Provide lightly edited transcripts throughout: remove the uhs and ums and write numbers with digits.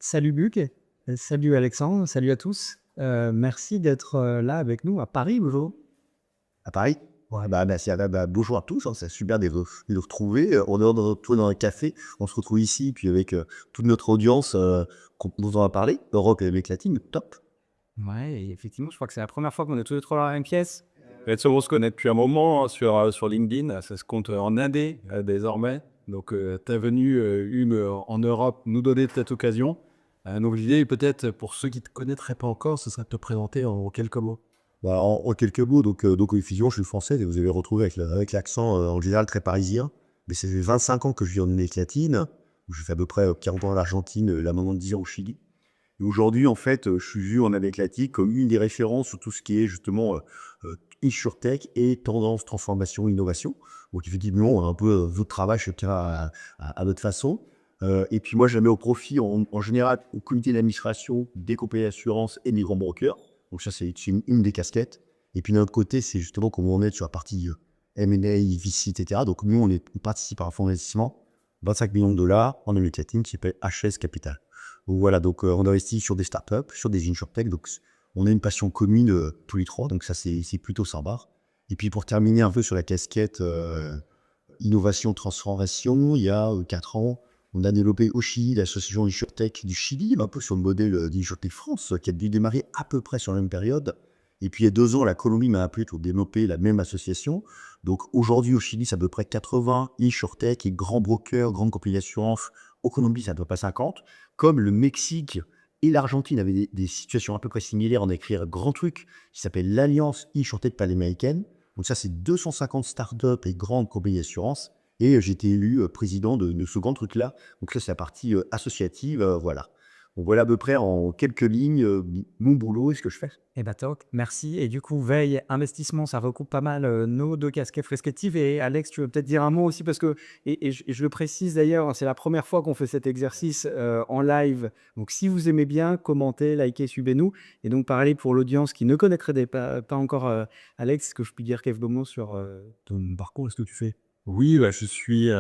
Salut Luc, salut Alexandre, salut à tous. Merci d'être là avec nous à Paris aujourd'hui. À Paris? Ouais, bah, merci, bonjour à tous, hein, c'est super de vous retrouver, on est dans un café, on se retrouve ici, puis avec, toute notre audience, qu'on dont on va parler, Europe et Amérique latine, top. Ouais, et effectivement, je crois que c'est la première fois qu'on est tous les trois dans la même pièce. Et ça, on se connaît depuis un moment hein, sur LinkedIn. Ça se compte en AD désormais. Donc, ta venue en Europe nous donnait cette occasion. Donc, l'idée, peut-être, pour ceux qui ne te connaîtraient pas encore, ce serait de te présenter en quelques mots. Bah, en quelques mots, donc effectivement, je suis français et vous avez retrouvé avec l'accent, en général très parisien, mais ça fait 25 ans que je vis en Amérique latine, où j'ai fait à peu près, 40 ans en Argentine, là maintenant 10 ans au Chili. Et aujourd'hui, en fait, je suis vu en Amérique latine comme une des références sur tout ce qui est justement insurtech et tendance, transformation, innovation. Donc effectivement, on a un peu votre travail chacun à notre façon. Et puis moi, je la mets au profit en général au comité d'administration des compagnies d'assurance et des grands brokers. Donc ça, c'est une des casquettes. Et puis d'un autre côté, c'est justement comment on est sur la partie M&A, VC, etc. Donc nous, on participe à un fonds d'investissement, 25 millions de dollars en Amérique latine qui s'appelle HS Capital. Donc voilà, donc on investit sur des startups, sur des insurtech, donc on a une passion commune tous les trois, donc ça c'est plutôt sympa. Et puis pour terminer un peu sur la casquette innovation, transformation, il y a 4 ans, on a développé au Chili l'association Insurtech du Chili, un peu sur le modèle d'Insurtech France, qui a dû démarrer à peu près sur la même période. Et puis il y a 2 ans, la Colombie m'a appelé pour développer la même association. Donc aujourd'hui au Chili, c'est à peu près 80 Insurtech et grands brokers, grandes compagnies d'assurance. Au Colombie, ça ne doit pas 50. Comme le Mexique et l'Argentine avaient des situations à peu près similaires, on a créé un grand truc qui s'appelle l'Alliance Insurtech Panaméricaine. Donc ça, c'est 250 startups et grandes compagnies d'assurance. Et j'ai été élu président de ce grand truc-là. Donc là, c'est la partie associative, voilà. Donc voilà à peu près en quelques lignes mon boulot et ce que je fais. Eh ben toc, merci. Et du coup, veille, investissement, ça recoupe pas mal nos deux casquettes respectives. Et Alex, tu veux peut-être dire un mot aussi parce que, et je le précise d'ailleurs, c'est la première fois qu'on fait cet exercice en live. Donc si vous aimez bien, commentez, likez, suivez-nous. Et donc pareil pour l'audience qui ne connaîtrait pas encore Alex, est-ce que je puis dire quelques mots sur ton parcours, ce que tu fais? Oui, bah, je suis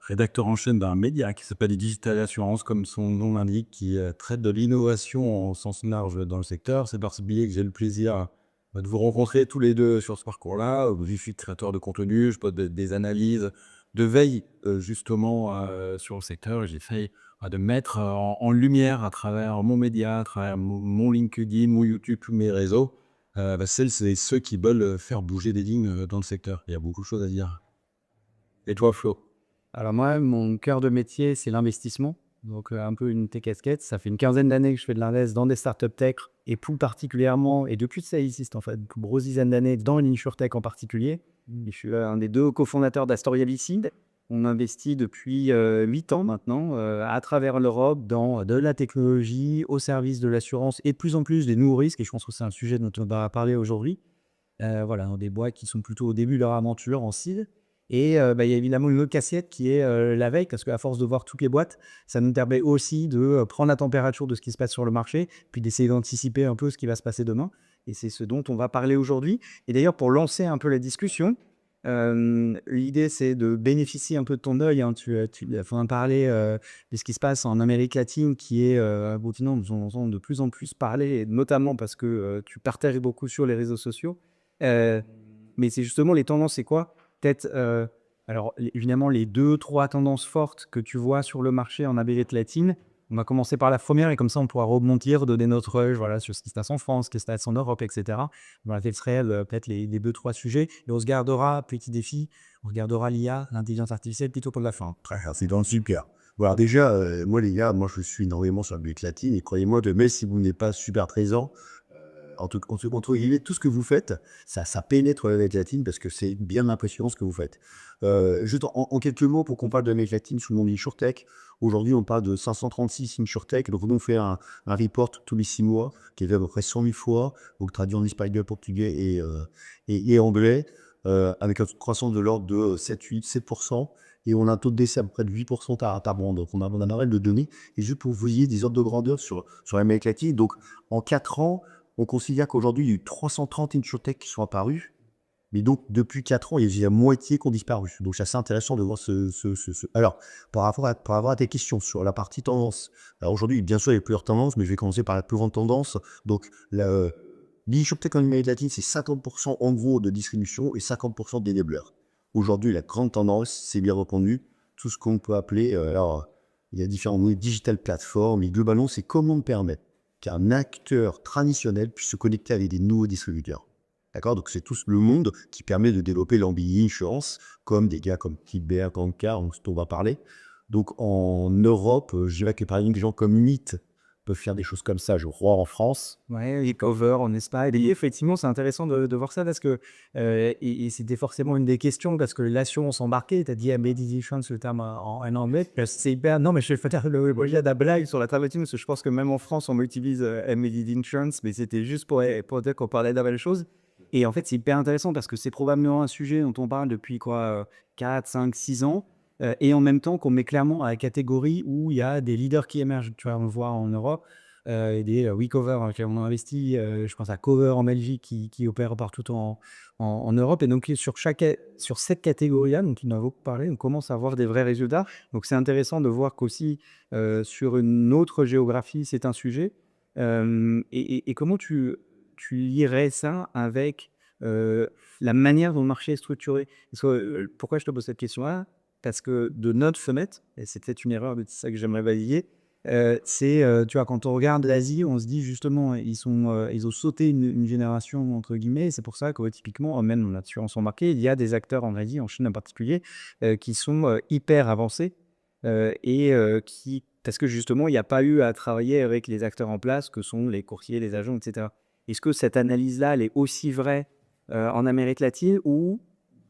rédacteur en chaîne d'un média qui s'appelle Digital Assurance, comme son nom l'indique, qui traite de l'innovation au sens large dans le secteur. C'est par ce biais que j'ai le plaisir de vous rencontrer tous les deux sur ce parcours-là. Je suis créateur de contenu, je pose des analyses de veille justement sur le secteur. Et j'essaye de mettre en lumière à travers mon média, à travers mon LinkedIn, mon YouTube, tous mes réseaux, celles et ceux qui veulent faire bouger des lignes dans le secteur. Il y a beaucoup de choses à dire. Et toi, Flo? Alors moi, mon cœur de métier, c'est l'investissement. Donc un peu une de tes casquettes. Ça fait une quinzaine d'années que je fais de l'invest dans des startups tech et plus particulièrement, et depuis que ça existe en fait, une grosse dizaine d'années dans l'insurtech en particulier. Et je suis un des deux cofondateurs d'Astoria Licide. On investit depuis 8 ans maintenant à travers l'Europe dans de la technologie au service de l'assurance et de plus en plus des nouveaux risques. Et je pense que c'est un sujet dont on va parler aujourd'hui. Voilà, dans des boîtes qui sont plutôt au début de leur aventure en seed. Et il y a évidemment une autre casquette qui est la veille, parce qu'à force de voir toutes les boîtes, ça nous permet aussi de prendre la température de ce qui se passe sur le marché, puis d'essayer d'anticiper un peu ce qui va se passer demain. Et c'est ce dont on va parler aujourd'hui. Et d'ailleurs, pour lancer un peu la discussion, l'idée c'est de bénéficier un peu de ton œil. Hein. Tu as fait parler de ce qui se passe en Amérique latine, qui est un continent dont on entend de plus en plus parler, et notamment parce que tu partages beaucoup sur les réseaux sociaux. Euh, mais c'est justement les tendances, c'est quoi? Peut-être, alors évidemment, les deux, trois tendances fortes que tu vois sur le marché en Amérique latine. On va commencer par la première et comme ça, on pourra rebondir, donner notre œil voilà, sur ce qui se passe en France, ce qui se passe en Europe, etc. Voilà, quels seraient peut-être les deux, trois sujets. Et on se gardera, petit défi, on regardera l'IA, l'intelligence artificielle, plutôt pour la fin. Très bien, c'est dans le super. Voilà, déjà, moi les gars, moi je suis énormément sur l'Amérique latine et croyez-moi, même si vous n'êtes pas super présent, entre guillemets, tout ce que vous faites, ça pénètre l'Amérique latine parce que c'est bien impressionnant ce que vous faites. Juste en quelques mots, pour qu'on parle de l'Amérique latine sous le nom d'InsurTech, aujourd'hui on parle de 536 InsurTech, donc nous on fait un report tous les 6 mois, qui est fait à peu près 100 000 fois, donc traduit en espagnol, portugais et anglais, avec une croissance de l'ordre de 7%. Et on a un taux de décès à peu près de 8% par mois. Donc on a pas mal de données. Et juste pour vous voyez des ordres de grandeur sur l'Amérique latine. Donc en 4 ans, on considère qu'aujourd'hui, il y a eu 330 insurtech qui sont apparus. Mais donc, depuis 4 ans, il y a la moitié qui ont disparu. Donc, c'est assez intéressant de voir Alors, par rapport à tes questions sur la partie tendance, alors aujourd'hui, bien sûr, il y a plusieurs tendances, mais je vais commencer par la plus grande tendance. Donc, l'e-shoptech en Amérique latine, c'est 50% en gros de distribution et 50% d'enablers. Aujourd'hui, la grande tendance, c'est bien entendu tout ce qu'on peut appeler, il y a différents mots, digital platform, et globalement, c'est comment permettre qu'un acteur traditionnel puisse se connecter avec des nouveaux distributeurs. D'accord? Donc, c'est tout le monde qui permet de développer l'ambi insurance, comme des gars comme Kibert, Kantar, dont on va parler. Donc, en Europe, je dirais que par exemple, des gens comme Unit peuvent faire des choses comme ça, je crois, en France. Ouais, et Cover en Espagne. Et effectivement, c'est intéressant de voir ça parce que, et c'était forcément une des questions parce que l'assurance embarquée, tu as dit embedded insurance, le terme en anglais, c'est hyper. Non, mais je vais faire le projet de la blague sur la traduction parce que je pense que même en France, on utilise embedded insurance, mais c'était juste pour dire qu'on parlait de la même chose. Et en fait, c'est hyper intéressant parce que c'est probablement un sujet dont on parle depuis quoi, 4, 5, 6 ans. Et en même temps qu'on met clairement à la catégorie où il y a des leaders qui émergent. Tu vois, on le voit en Europe, et des WeCover qui ont investi, je pense à Cover en Belgique qui opère partout en Europe. Et donc, sur cette catégorie-là, dont on a beaucoup parlé, on commence à avoir des vrais résultats. Donc, c'est intéressant de voir qu'aussi sur une autre géographie, c'est un sujet. Et comment tu lierais ça avec la manière dont le marché est structuré? Parce que, pourquoi je te pose cette question-là? Parce que de notre fenêtre, et c'est peut-être une erreur, mais c'est ça que j'aimerais balayer, tu vois, quand on regarde l'Asie, on se dit justement, ils ont sauté une génération, entre guillemets, et c'est pour ça que typiquement, même en assurance embarquée, il y a des acteurs en Asie, en Chine en particulier, qui sont hyper avancés, parce que justement, il n'y a pas eu à travailler avec les acteurs en place, que sont les courtiers, les agents, etc. Est-ce que cette analyse-là, elle est aussi vraie en Amérique latine ou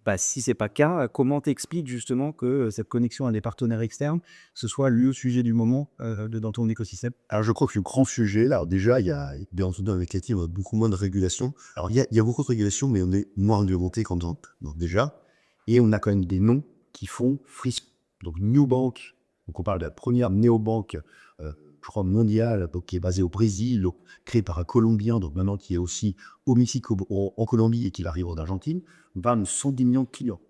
bah, si c'est pas le cas, comment t'expliques justement que cette connexion à des partenaires externes, ce soit le sujet du moment dans ton écosystème? Alors, je crois que le grand sujet, là, alors déjà, il y a, bien entendu, avec Cathy, on a beaucoup moins de régulation. Alors, il y a beaucoup de régulation, mais on est moins réglementé qu'en tant donc déjà. Et on a quand même des noms qui font frisson. Donc, New Bank, donc on parle de la première néobanque, je crois, mondiale, donc, qui est basée au Brésil, donc, créée par un Colombien, donc maintenant qui est aussi au Mexique, en Colombie et qui va arriver en Argentine. On parle de 110 millions de clients.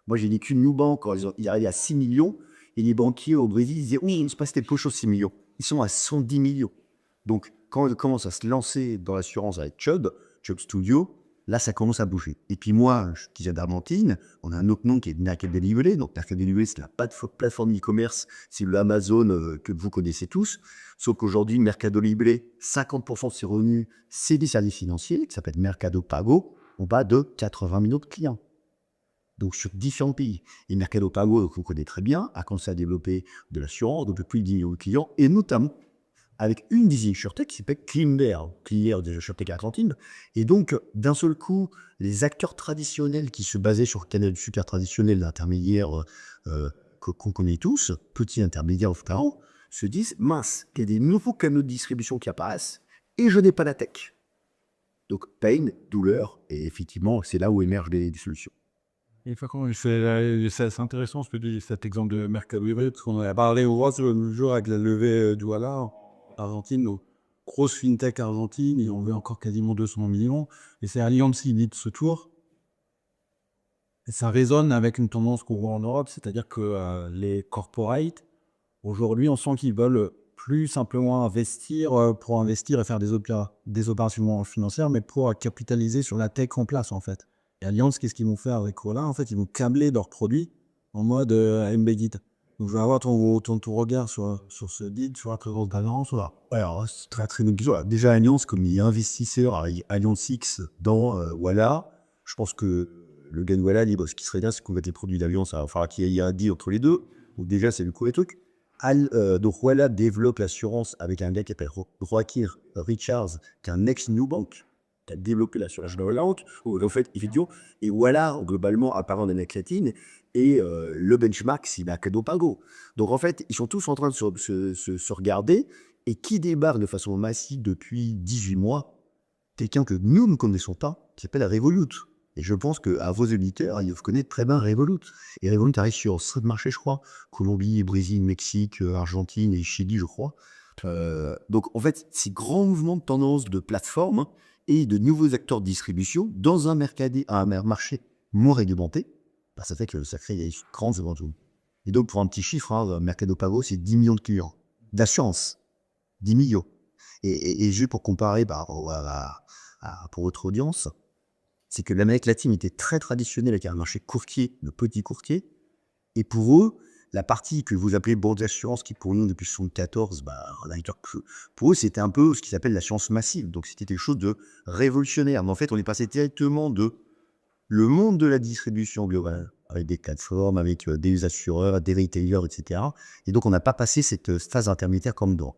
Moi, j'ai dit qu'une New Bank, quand ils arrivaient à 6 millions, et les banquiers au Brésil disaient oui, il ne se passe des poches aux 6 millions. Ils sont à 110 millions. Donc, quand ils commencent à se lancer dans l'assurance avec Chubb Studio, là, ça commence à bouger. Et puis moi, qui viens d'Argentine, on a un autre nom qui est Mercado Libre. Donc, Mercado Libre, c'est la plateforme e-commerce, c'est le Amazon que vous connaissez tous. Sauf qu'aujourd'hui, Mercado Libre, 50% de ses revenus, c'est des services financiers, qui s'appellent Mercado Pago. On bat de 80 millions de clients. Donc, sur différents pays. Et Mercado Pago, que vous connaissez très bien, a commencé à développer de l'assurance, donc plus de 10 millions de clients, et notamment avec une des insurtech qui s'appelle Climber, qui est des insurtech argentines. Et donc, d'un seul coup, les acteurs traditionnels qui se basaient sur le canal super traditionnel d'intermédiaires qu'on connaît tous, petits intermédiaires parents, se disent, mince, il y a des nouveaux canaux de distribution qui apparaissent, et je n'ai pas la tech. Donc, pain, douleur, et effectivement, c'est là où émergent des solutions. Et quand c'est intéressant cet exemple de Mercado Libre, parce qu'on en a parlé au roi le jour avec la levée du Walla en Argentine, nos grosses fintech argentines, ils ont levé encore quasiment 200 millions, et c'est Allianz qui lead ce tour. Et ça résonne avec une tendance qu'on voit en Europe, c'est-à-dire que les corporates, aujourd'hui, on sent qu'ils veulent plus simplement investir pour investir et faire des opérations financières, mais pour capitaliser sur la tech en place, en fait. Et Allianz, qu'est-ce qu'ils vont faire avec Cola? En fait, ils vont câbler leurs produits en mode embedded. Donc, je vais avoir ton regard sur ce deal, sur la très grosse balance. Ouais, alors, c'est très très bonne question. Alors, déjà, Allianz, comme il est investisseur avec Allianz X dans Walla, je pense que le gars de Walla dit ce qui serait bien, c'est qu'on mette les produits d'Allianz, il va falloir qu'il y ait un deal entre les deux. Donc, déjà, c'est le premier truc. Donc, Walla développe l'assurance avec un gars qui s'appelle Joaquin Richards, qui est un ex-New Bank, qui a développé l'assurance de Walla, en fait, et Walla, globalement, apparent en Amérique latine, et le benchmark, c'est Mercado Pago. Donc, en fait, ils sont tous en train de se regarder, et qui débarque de façon massive depuis 18 mois, quelqu'un que nous ne connaissons pas, qui s'appelle Revolut. Et je pense qu'à vos auditeurs, ils connaissent très bien Revolut. Et Revolut arrive sur 7 marchés, je crois. Colombie, Brésil, Mexique, Argentine et Chili, je crois. Donc, en fait, ces grands mouvements de tendance de plateforme et de nouveaux acteurs de distribution dans un marché moins réglementé, bah, ça fait que ça crée des grandes aventures. Et donc, pour un petit chiffre, hein, Mercado Pago, c'est 10 millions de clients. D'assurance, 10 millions. Et juste pour comparer pour votre audience, c'est que l'Amérique latine était très traditionnelle avec un marché courtier, de petits courtiers. Et pour eux, la partie que vous appelez banque d'assurance, qui pour nous, depuis 1974, pour eux, c'était un peu ce qui s'appelle l'assurance massive. Donc, c'était quelque chose de révolutionnaire. Mais en fait, on est passé directement de le monde de la distribution globale, avec des plateformes, avec des assureurs, des retailers, etc. Et donc, on n'a pas passé cette phase intermédiaire comme dans.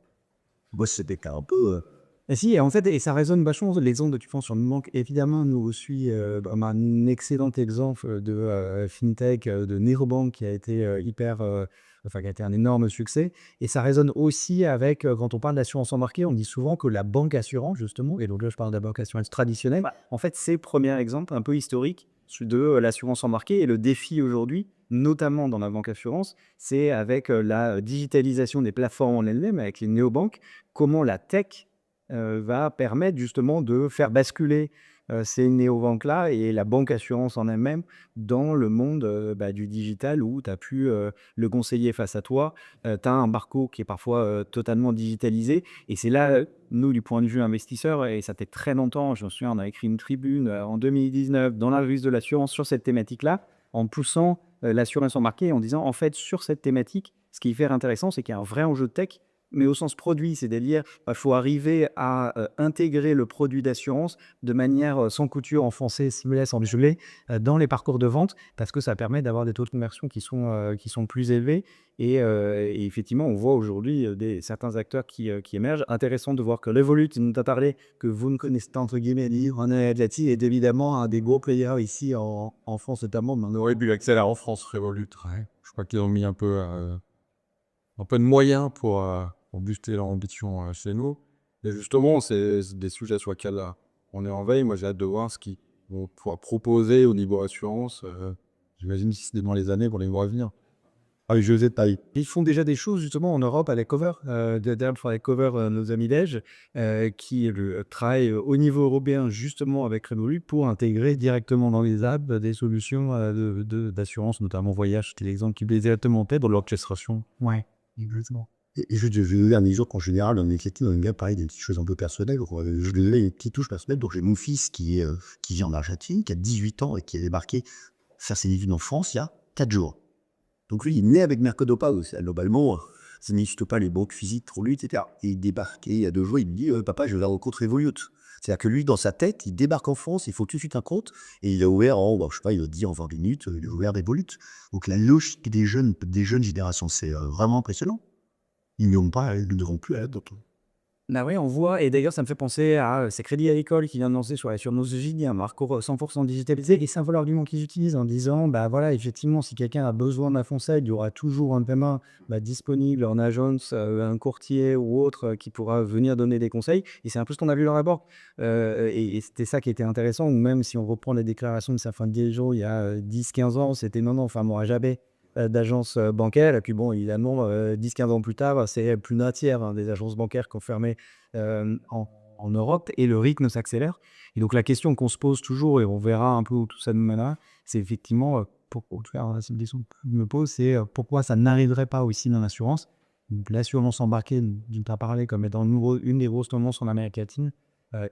Moi, c'était un peu... Et si, et en fait, et ça résonne vachement, les ondes que tu penses sur une banque. Évidemment, nous aussi, un excellent exemple de fintech, de Neobank qui a été qui a été un énorme succès. Et ça résonne aussi avec, quand on parle d'assurance embarquée, on dit souvent que la banque assurance, justement, et donc là, je parle de la banque assurance traditionnelle, en fait, c'est le premier exemple un peu historique de l'assurance embarquée. Et le défi aujourd'hui, notamment dans la banque assurance, c'est avec la digitalisation des plateformes en elles-mêmes, avec les néobanques, comment la tech va permettre justement de faire basculer ces néobanques-là et la banque assurance en elle-même dans le monde du digital où tu as pu le conseiller face à toi. Tu as un barco qui est parfois totalement digitalisé. Et c'est là, nous, du point de vue investisseur, et ça fait très longtemps, je me souviens, on a écrit une tribune en 2019 dans la revue de l'assurance sur cette thématique-là, en poussant l'assurance embarquée en disant, en fait, sur cette thématique, ce qui est hyper intéressant, c'est qu'il y a un vrai enjeu de tech, mais au sens produit, c'est-à-dire il faut arriver à intégrer le produit d'assurance de manière sans couture, en français, seamless, en gelé, dans les parcours de vente, parce que ça permet d'avoir des taux de conversion qui sont plus élevés. Et effectivement, on voit aujourd'hui certains acteurs qui émergent. Intéressant de voir que Revolut, tu nous as parlé, que vous ne connaissez pas, entre guillemets, en Amérique latine, est évidemment un des gros players ici en France notamment. Mais On aurait pu accélérer en France, Revolut. Ouais. Je crois qu'ils ont mis un peu de moyens pour booster leur ambition chez nous. Et justement, c'est des sujets sur lesquels on est en veille. Moi, j'ai hâte de voir ce qu'ils vont pouvoir proposer au niveau assurance. J'imagine si c'est dans les années pour les mois à venir. Ah oui, je vous ai pas dit. ils font déjà des choses justement en Europe avec Cover, avec Cover, nos amis belges, qui travaillent au niveau européen justement avec Revolut pour intégrer directement dans les apps des solutions d'assurance, notamment voyage, c'était l'exemple qui me plaisait directement en tête dans l'orchestration. Ouais, exactement. Et je vais donner un exemple en général, on aime bien parler des petites choses un peu personnelles. Donc, je vais donner une petite touche personnelle. Donc, j'ai mon fils qui vit en Argentine, qui a 18 ans et qui est débarqué faire ses études en France il y a 4 jours. Donc, lui, il est né avec Mercado Pago. Globalement, ça n'existe pas les banques physiques pour lui, etc. Et il débarque il y a 2 jours, il me dit Papa, je vais rencontrer Revolut. C'est-à-dire que lui, dans sa tête, il débarque en France, il faut tout de suite un compte, et il a ouvert je sais pas, il a dit en 20 minutes, il a ouvert Revolut. Donc, la logique des jeunes générations, c'est vraiment impressionnant. Ils ne devront plus être d'autres. Bah oui, on voit, et d'ailleurs, ça me fait penser à c'est Crédit Agricole qui vient de lancer sur nos usines un parcours 100% digitalisé, et c'est un peu l'argument qu'ils utilisent en disant, bah voilà, effectivement, si quelqu'un a besoin d'un conseil, il y aura toujours un paiement disponible en agence, un courtier ou autre qui pourra venir donner des conseils, et c'est un peu ce qu'on a vu dans le rapport. Et c'était ça qui était intéressant, ou même si on reprend les déclarations de certains dirigeants il y a 10-15 ans, c'était non, non, enfin, moi, jamais d'agence bancaire. Et puis bon, évidemment, 10-15 ans plus tard, c'est plus d'un tiers des agences bancaires qui ont fermé en Europe, et le rythme s'accélère. Et donc la question qu'on se pose toujours, et on verra un peu où tout ça nous mènera, c'est effectivement, pour faire cette question que je me pose, c'est pourquoi ça n'arriverait pas aussi dans l'assurance. Donc, l'assurance embarquée, dont tu as parlé comme étant une des grosses tendances en Amérique latine,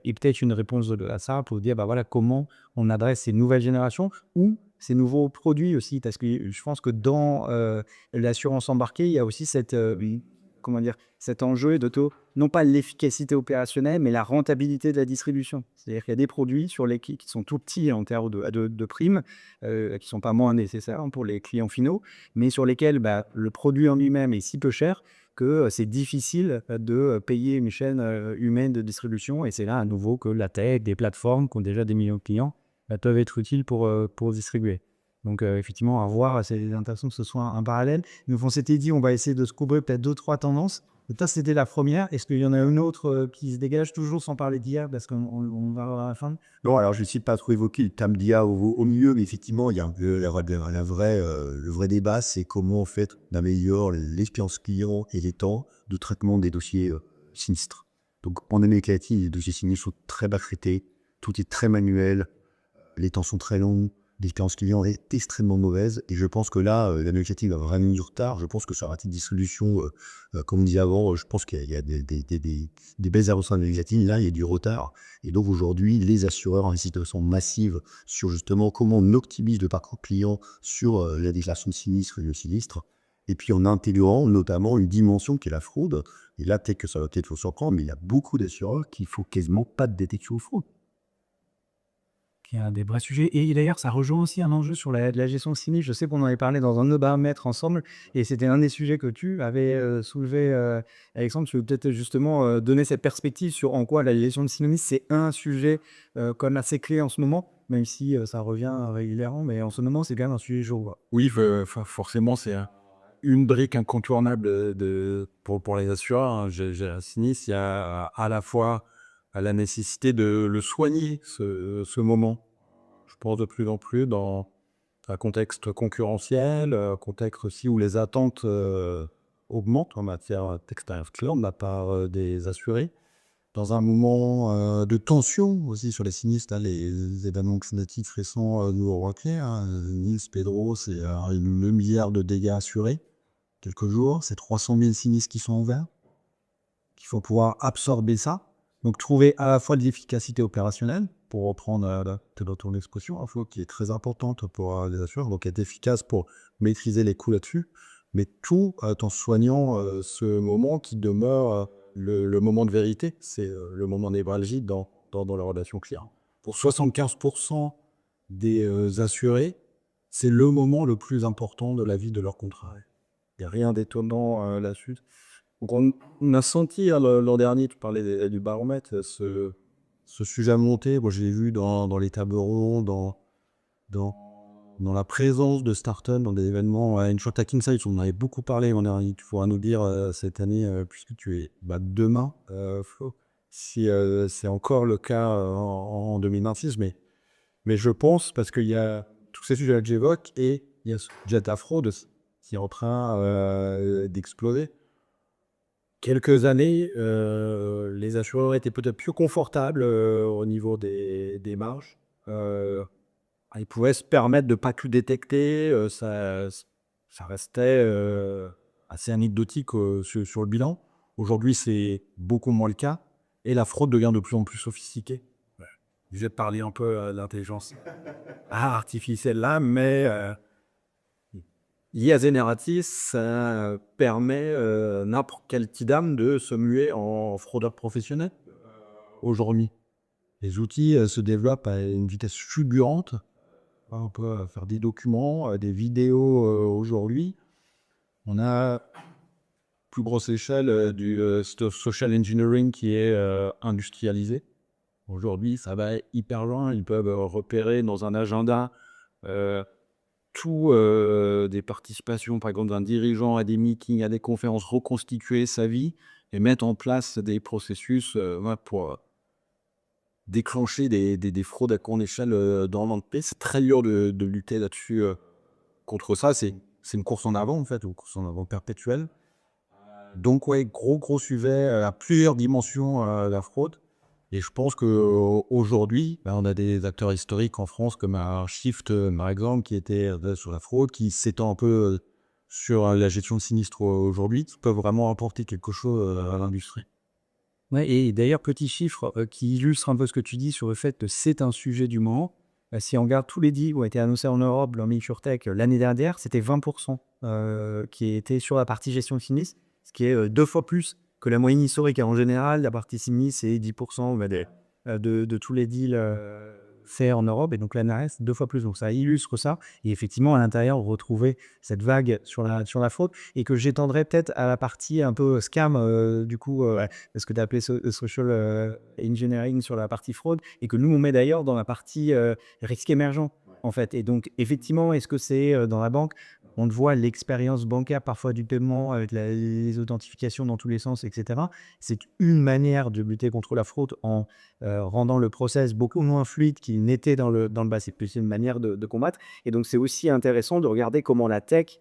et peut-être une réponse à ça pour dire, bah voilà, comment on adresse ces nouvelles générations ou ces nouveaux produits aussi, parce que je pense que dans l'assurance embarquée, il y a aussi cet enjeu non pas l'efficacité opérationnelle, mais la rentabilité de la distribution. C'est-à-dire qu'il y a des produits qui sont tout petits en termes de primes, qui ne sont pas moins nécessaires pour les clients finaux, mais sur lesquels le produit en lui-même est si peu cher que c'est difficile de payer une chaîne humaine de distribution. Et c'est là à nouveau que la tech, des plateformes qui ont déjà des millions de clients, peuvent être utiles pour distribuer. Donc effectivement, à voir, c'est intéressant que ce soit un parallèle. Donc on s'était dit, on va essayer de se couvrir peut-être 2-3 tendances. Ça, c'était la première. Est-ce qu'il y en a une autre qui se dégage, toujours sans parler d'IA, parce qu'on va à la fin? Non, alors je ne sais pas trop évoquer le terme d'IA au mieux, mais effectivement, il y a un peu le vrai débat, c'est comment en fait on améliore l'expérience client et les temps de traitement des dossiers sinistres. Donc en Amérique latine, les dossiers sinistres sont très bas traités, tout est très manuel, les temps sont très longs, l'expérience client est extrêmement mauvaise. Et je pense que là, l'Amérique latine va vraiment du retard. Je pense que sur la partie distribution, comme on disait avant, je pense qu'il y a des belles avancées en Amérique latine. Là, il y a du retard. Et donc aujourd'hui, les assureurs investissent de façon massive sur justement comment on optimise le parcours client sur la déclaration de sinistre et le sinistre. Et puis en intégrant notamment une dimension qui est la fraude. Et là, peut-être que ça va peut-être vous surprendre, mais il y a beaucoup d'assureurs qui font quasiment pas de détection de fraude. Qui est un des vrais sujets. Et d'ailleurs, ça rejoint aussi un enjeu sur la gestion de sinistre. Je sais qu'on en avait parlé dans un de nos baromètres ensemble, et c'était un des sujets que tu avais soulevé, Alexandre. Tu veux peut-être justement donner cette perspective sur en quoi la gestion de sinistre, c'est un sujet comme assez clé en ce moment, même si ça revient régulièrement, mais en ce moment, c'est quand même un sujet chaud, quoi. Oui, forcément, c'est une brique incontournable pour les assureurs, hein. J'ai un sinistre, il y a à la fois la nécessité de le soigner, ce moment. Je pense de plus en plus dans un contexte concurrentiel, contexte aussi où les attentes augmentent en matière d'expérience client de la part des assurés. Dans un moment de tension aussi sur les sinistres, là, les événements climatiques récents nous ont rappelé, hein. Nice, Pedro, c'est le milliard de dégâts assurés. Quelques jours, c'est 300 000 sinistres qui sont ouverts, qu'il faut pouvoir absorber ça. Donc trouver à la fois de l'efficacité opérationnelle, pour reprendre ton expression, info qui est très importante pour les assureurs, donc être efficace pour maîtriser les coûts là-dessus, mais tout en soignant ce moment qui demeure le moment de vérité, c'est le moment névralgique dans la relation client. Pour 75% des assurés, c'est le moment le plus important de la vie de leur contrat. Il n'y a rien d'étonnant là-dessus. Donc on a senti l'an dernier, tu parlais du baromètre, ce sujet monter. Moi, je l'ai vu dans les tables rondes, dans la présence de startups, dans des événements. InsurTech Insights, on en avait beaucoup parlé l'an dernier. Tu pourras nous dire cette année, puisque tu es demain, Flo, si c'est encore le cas en 2026. Mais je pense, parce qu'il y a tous ces sujets que j'évoque, et il y a ce sujet de la fraude qui est en train d'exploser. Quelques années, les assureurs étaient peut-être plus confortables au niveau des marges. Ils pouvaient se permettre de ne pas tout détecter. Ça restait assez anecdotique sur le bilan. Aujourd'hui, c'est beaucoup moins le cas. Et la fraude devient de plus en plus sophistiquée. Je vais te parler un peu d'intelligence artificielle là, mais l'IA générative, ça permet n'importe quel kidam de se muer en fraudeur professionnel aujourd'hui. Les outils se développent à une vitesse fulgurante. On peut faire des documents, des vidéos aujourd'hui. On a plus grosse échelle du social engineering qui est industrialisé. Aujourd'hui, ça va hyper loin. Ils peuvent repérer dans un agenda tout des participations, par exemple, d'un dirigeant à des meetings, à des conférences, reconstituer sa vie et mettre en place des processus pour déclencher des fraudes à grande échelle dans l'entreprise. C'est très dur de lutter là-dessus contre ça. C'est une course en avant, en fait, une course en avant perpétuelle. Donc, ouais, gros sujet à plusieurs dimensions la fraude. Et je pense qu'aujourd'hui, on a des acteurs historiques en France comme Shift, par exemple, qui était sur la fraude, qui s'étend un peu sur la gestion de sinistres aujourd'hui, qui peuvent vraiment apporter quelque chose à l'industrie. Ouais, et d'ailleurs, petit chiffre qui illustre un peu ce que tu dis sur le fait que c'est un sujet du moment. Si on regarde tous les deals qui ont été annoncés en Europe dans InsurTech l'année dernière, c'était 20% qui étaient sur la partie gestion de sinistre, ce qui est 2 fois plus que la moyenne historique. En général, la partie sinistre, c'est 10% de tous les deals faits en Europe, et donc l'ANRS, 2 fois plus. Donc ça illustre ça. Et effectivement, à l'intérieur, on retrouvait cette vague sur la fraude, et que j'étendrais peut-être à la partie un peu scam, du coup, ce que tu as appelé social engineering sur la partie fraude, et que nous, on met d'ailleurs dans la partie risque émergent, en fait. Et donc, effectivement, est-ce que c'est dans la banque? On le voit, l'expérience bancaire, parfois du paiement, avec les authentifications dans tous les sens, etc. C'est une manière de lutter contre la fraude en rendant le process beaucoup moins fluide qu'il n'était dans le bas. C'est plus une manière de combattre. Et donc, c'est aussi intéressant de regarder comment la tech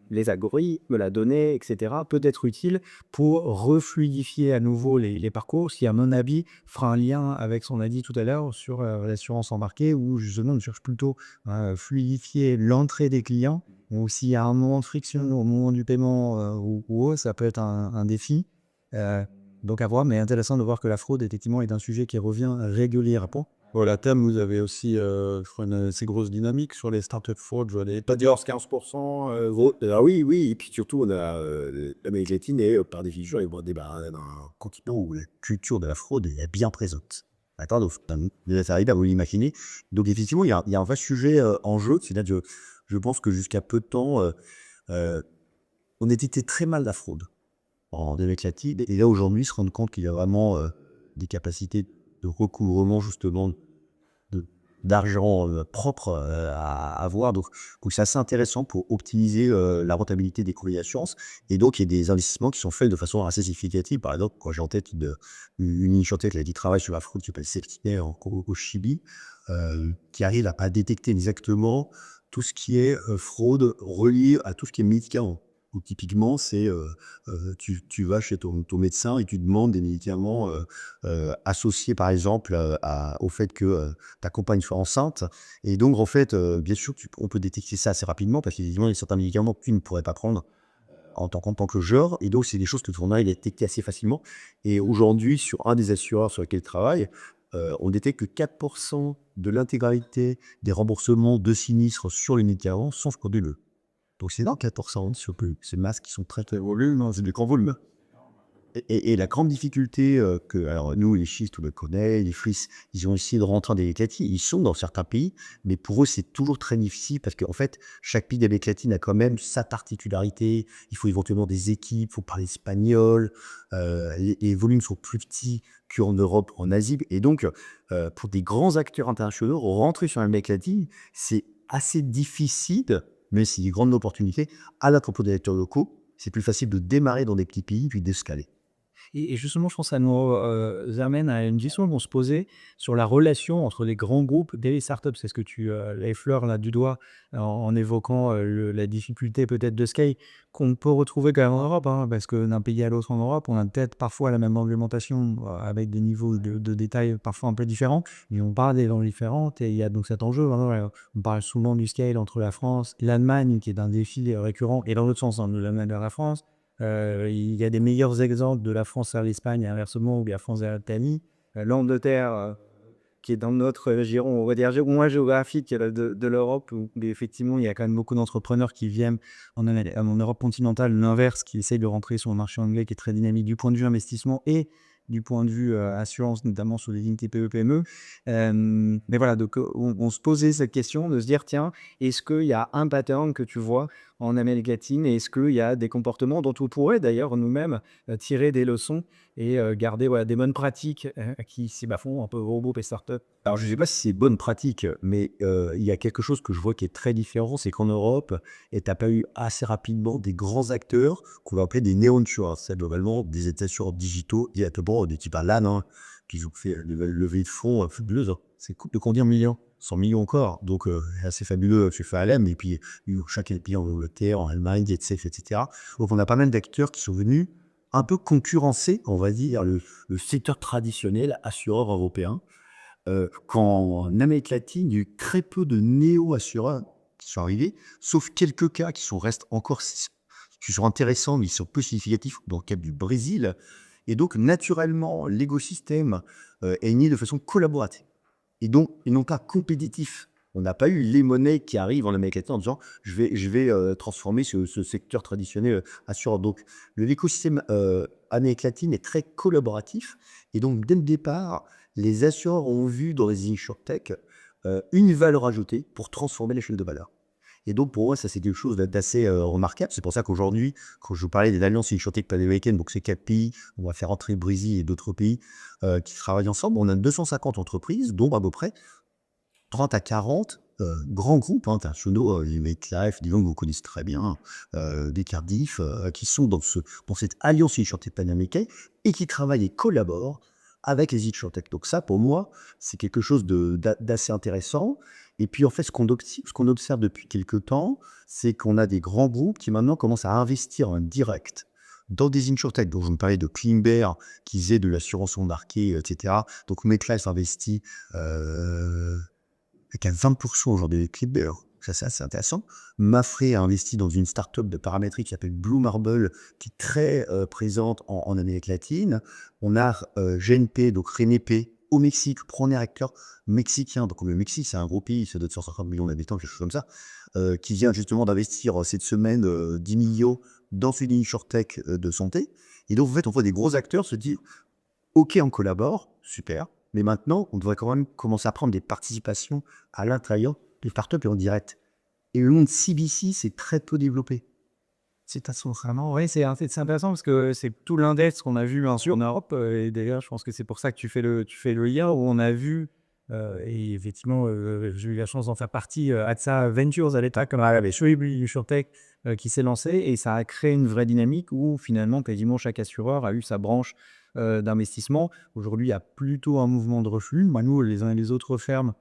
les algorithmes, la donnée, etc., peut être utile pour refluidifier à nouveau les parcours, ce qui, à mon avis, fera un lien avec ce qu'on a dit tout à l'heure sur l'assurance embarquée, où justement, on cherche plutôt à fluidifier l'entrée des clients, ou s'il y a un moment de friction au moment du paiement ou autre, ça peut être un défi. Euh, donc à voir, mais intéressant de voir que la fraude, effectivement, est un sujet qui revient régulièrement. Voilà, thème, vous avez aussi, je crois, une assez grosse dynamique sur les startups fraud. Je vois des pas dire 15%. Ah oui, oui, et puis surtout, on a l'Amérique latine est par définition est un continent où la culture de la fraude est bien présente. D'accord, donc ça arrive à vous l'imaginer. Donc effectivement, il y a un vrai sujet en jeu. C'est-à-dire que je pense que jusqu'à peu de temps, on était très mal la fraude en Amérique latine. Et là, aujourd'hui, se rendre compte qu'il y a vraiment des capacités de recouvrement, justement, de- d'argent propre à avoir. Donc c'est assez intéressant pour optimiser la rentabilité des courriers d'assurance. Et donc, il y a des investissements qui sont faits de façon assez significative. Par exemple, quand j'ai en tête une initiative qui travaille sur la fraude qui s'appelle Septinaire au Chili, qui arrive à détecter exactement tout ce qui est fraude reliée à tout ce qui est médicament. Donc, typiquement, c'est tu vas chez ton médecin et tu demandes des médicaments associés, par exemple, au fait que ta compagne soit enceinte. Et donc, en fait, bien sûr, on peut détecter ça assez rapidement parce qu'évidemment, il y a certains médicaments que tu ne pourrais pas prendre en tant que genre. Et donc, c'est des choses que ton a détecté assez facilement. Et aujourd'hui, sur un des assureurs sur lequel je travaille, on détecte que 4% de l'intégralité des remboursements de sinistres sur les médicaments sont frauduleux. Donc, c'est dans 4% sur ces masses qui sont très, très volumes, hein, c'est des grands volumes. Et la grande difficulté alors nous, les schistes, on le connaît, les frisses, ils ont essayé de rentrer en Amérique latine, ils sont dans certains pays, mais pour eux, c'est toujours très difficile parce qu'en fait, chaque pays d'Amérique latine a quand même sa particularité. Il faut éventuellement des équipes, il faut parler espagnol, les volumes sont plus petits qu'en Europe, en Asie. Et donc, pour des grands acteurs internationaux, rentrer sur l'Amérique latine, c'est assez difficile, mais c'est une grande opportunité. À la propos des acteurs locaux, c'est plus facile de démarrer dans des petits pays puis d'escaler. Et justement, je pense que ça nous amène à une question qu'on se posait sur la relation entre les grands groupes et les startups. C'est ce que tu effleures là du doigt en évoquant la difficulté peut-être de scale qu'on peut retrouver quand même en Europe, hein, parce que d'un pays à l'autre en Europe, on a peut-être parfois la même argumentation avec des niveaux de détail parfois un peu différents, mais on parle des langues différentes et il y a donc cet enjeu. Hein, on parle souvent du scale entre la France et l'Allemagne, qui est un défi récurrent, et dans l'autre sens, hein, de l'Allemagne vers la France. Il y a des meilleurs exemples de la France vers l'Espagne et inversement, ou de la France vers l'Italie. L'Angleterre, qui est dans notre giron, on va dire, moins géographique de l'Europe, où effectivement, il y a quand même beaucoup d'entrepreneurs qui viennent en Europe continentale, l'inverse, qui essayent de rentrer sur le marché anglais, qui est très dynamique du point de vue investissement et du point de vue assurance, notamment sur les unités PE-PME. Mais voilà, donc on se posait cette question de se dire, tiens, est-ce qu'il y a un pattern que tu vois en Amérique latine et est-ce qu'il y a des comportements dont on pourrait d'ailleurs nous-mêmes tirer des leçons et garder des bonnes pratiques qui s'y font un peu gros groupes et startups? Alors, je ne sais pas si c'est bonne pratique, mais il y a quelque chose que je vois qui est très différent, c'est qu'en Europe, tu as pas eu assez rapidement des grands acteurs qu'on va appeler des neo-insurers. C'est globalement des assureurs digitaux directement, des types Alan, hein, qui ont fait une levée de fonds fabuleuse. Hein. C'est cool de conduire millions, 100 millions encore. Donc, assez fabuleux chez FALM. Et puis, chaque pays en Angleterre, en Allemagne, etc. Donc, on a pas mal d'acteurs qui sont venus un peu concurrencer, on va dire, le secteur traditionnel assureur européen. Qu'en Amérique latine, il y a eu très peu de néo-assureurs qui sont arrivés, sauf quelques cas restent encore qui sont intéressants, mais ils sont peu significatifs, dans le cas du Brésil. Et donc, naturellement, l'écosystème est né de façon collaborative. Et donc, et non pas compétitif. On n'a pas eu les monnaies qui arrivent en Amérique latine en disant je vais transformer ce secteur traditionnel assureur. Donc, l'écosystème Amérique latine est très collaboratif. Et donc, dès le départ, les assureurs ont vu dans les insurtech une valeur ajoutée pour transformer l'échelle de valeur. Et donc, pour moi, ça, c'est quelque chose d'assez remarquable. C'est pour ça qu'aujourd'hui, quand je vous parlais des alliances insurtech pan-américaines, donc c'est 4 pays, on va faire entrer le Brésil et d'autres pays qui travaillent ensemble. On a 250 entreprises, dont à peu près 30 à 40 grands groupes internationaux, les MetLife, disons que vous connaissez très bien, des Cardiff, qui sont dans cette alliance insurtech pan-américaine et qui travaillent et collaborent avec les insurtech. Donc ça, pour moi, c'est quelque chose d'assez intéressant. Et puis, en fait, ce qu'on observe depuis quelques temps, c'est qu'on a des grands groupes qui maintenant commencent à investir en direct dans des insurtech. Donc, je me parlais de Cleanbear, qui faisait de l'assurance embarquée, etc. Donc, MetLife investit avec un 20% aujourd'hui avec Cleanbear. Ça, c'est assez intéressant. Mapfre a investi dans une start-up de paramétrie qui s'appelle Blue Marble, qui est très présente en Amérique latine. On a GNP, donc RENEP, au Mexique, premier acteur mexicain. Donc le Mexique, c'est un gros pays, ça doit être 150 millions d'habitants, quelque chose comme ça, qui vient justement d'investir cette semaine 10 millions dans une insurtech de santé. Et donc, en fait, on voit des gros acteurs se dire, OK, on collabore, super, mais maintenant, on devrait quand même commencer à prendre des participations à l'intérieur des startups et en direct. Et le monde CBC, c'est très peu développé. C'est vraiment, oui, c'est intéressant parce que c'est tout l'index qu'on a vu bien sûr en Europe. Et d'ailleurs, je pense que c'est pour ça que tu fais le lien où on a vu, et effectivement, j'ai eu la chance d'en faire partie, AXA Ventures à l'état, comme avait Shoeibu SureTech qui s'est lancé et ça a créé une vraie dynamique où finalement, quasiment chaque assureur a eu sa branche d'investissement. Aujourd'hui, il y a plutôt un mouvement de reflux. Bah, nous, les uns et les autres fermes,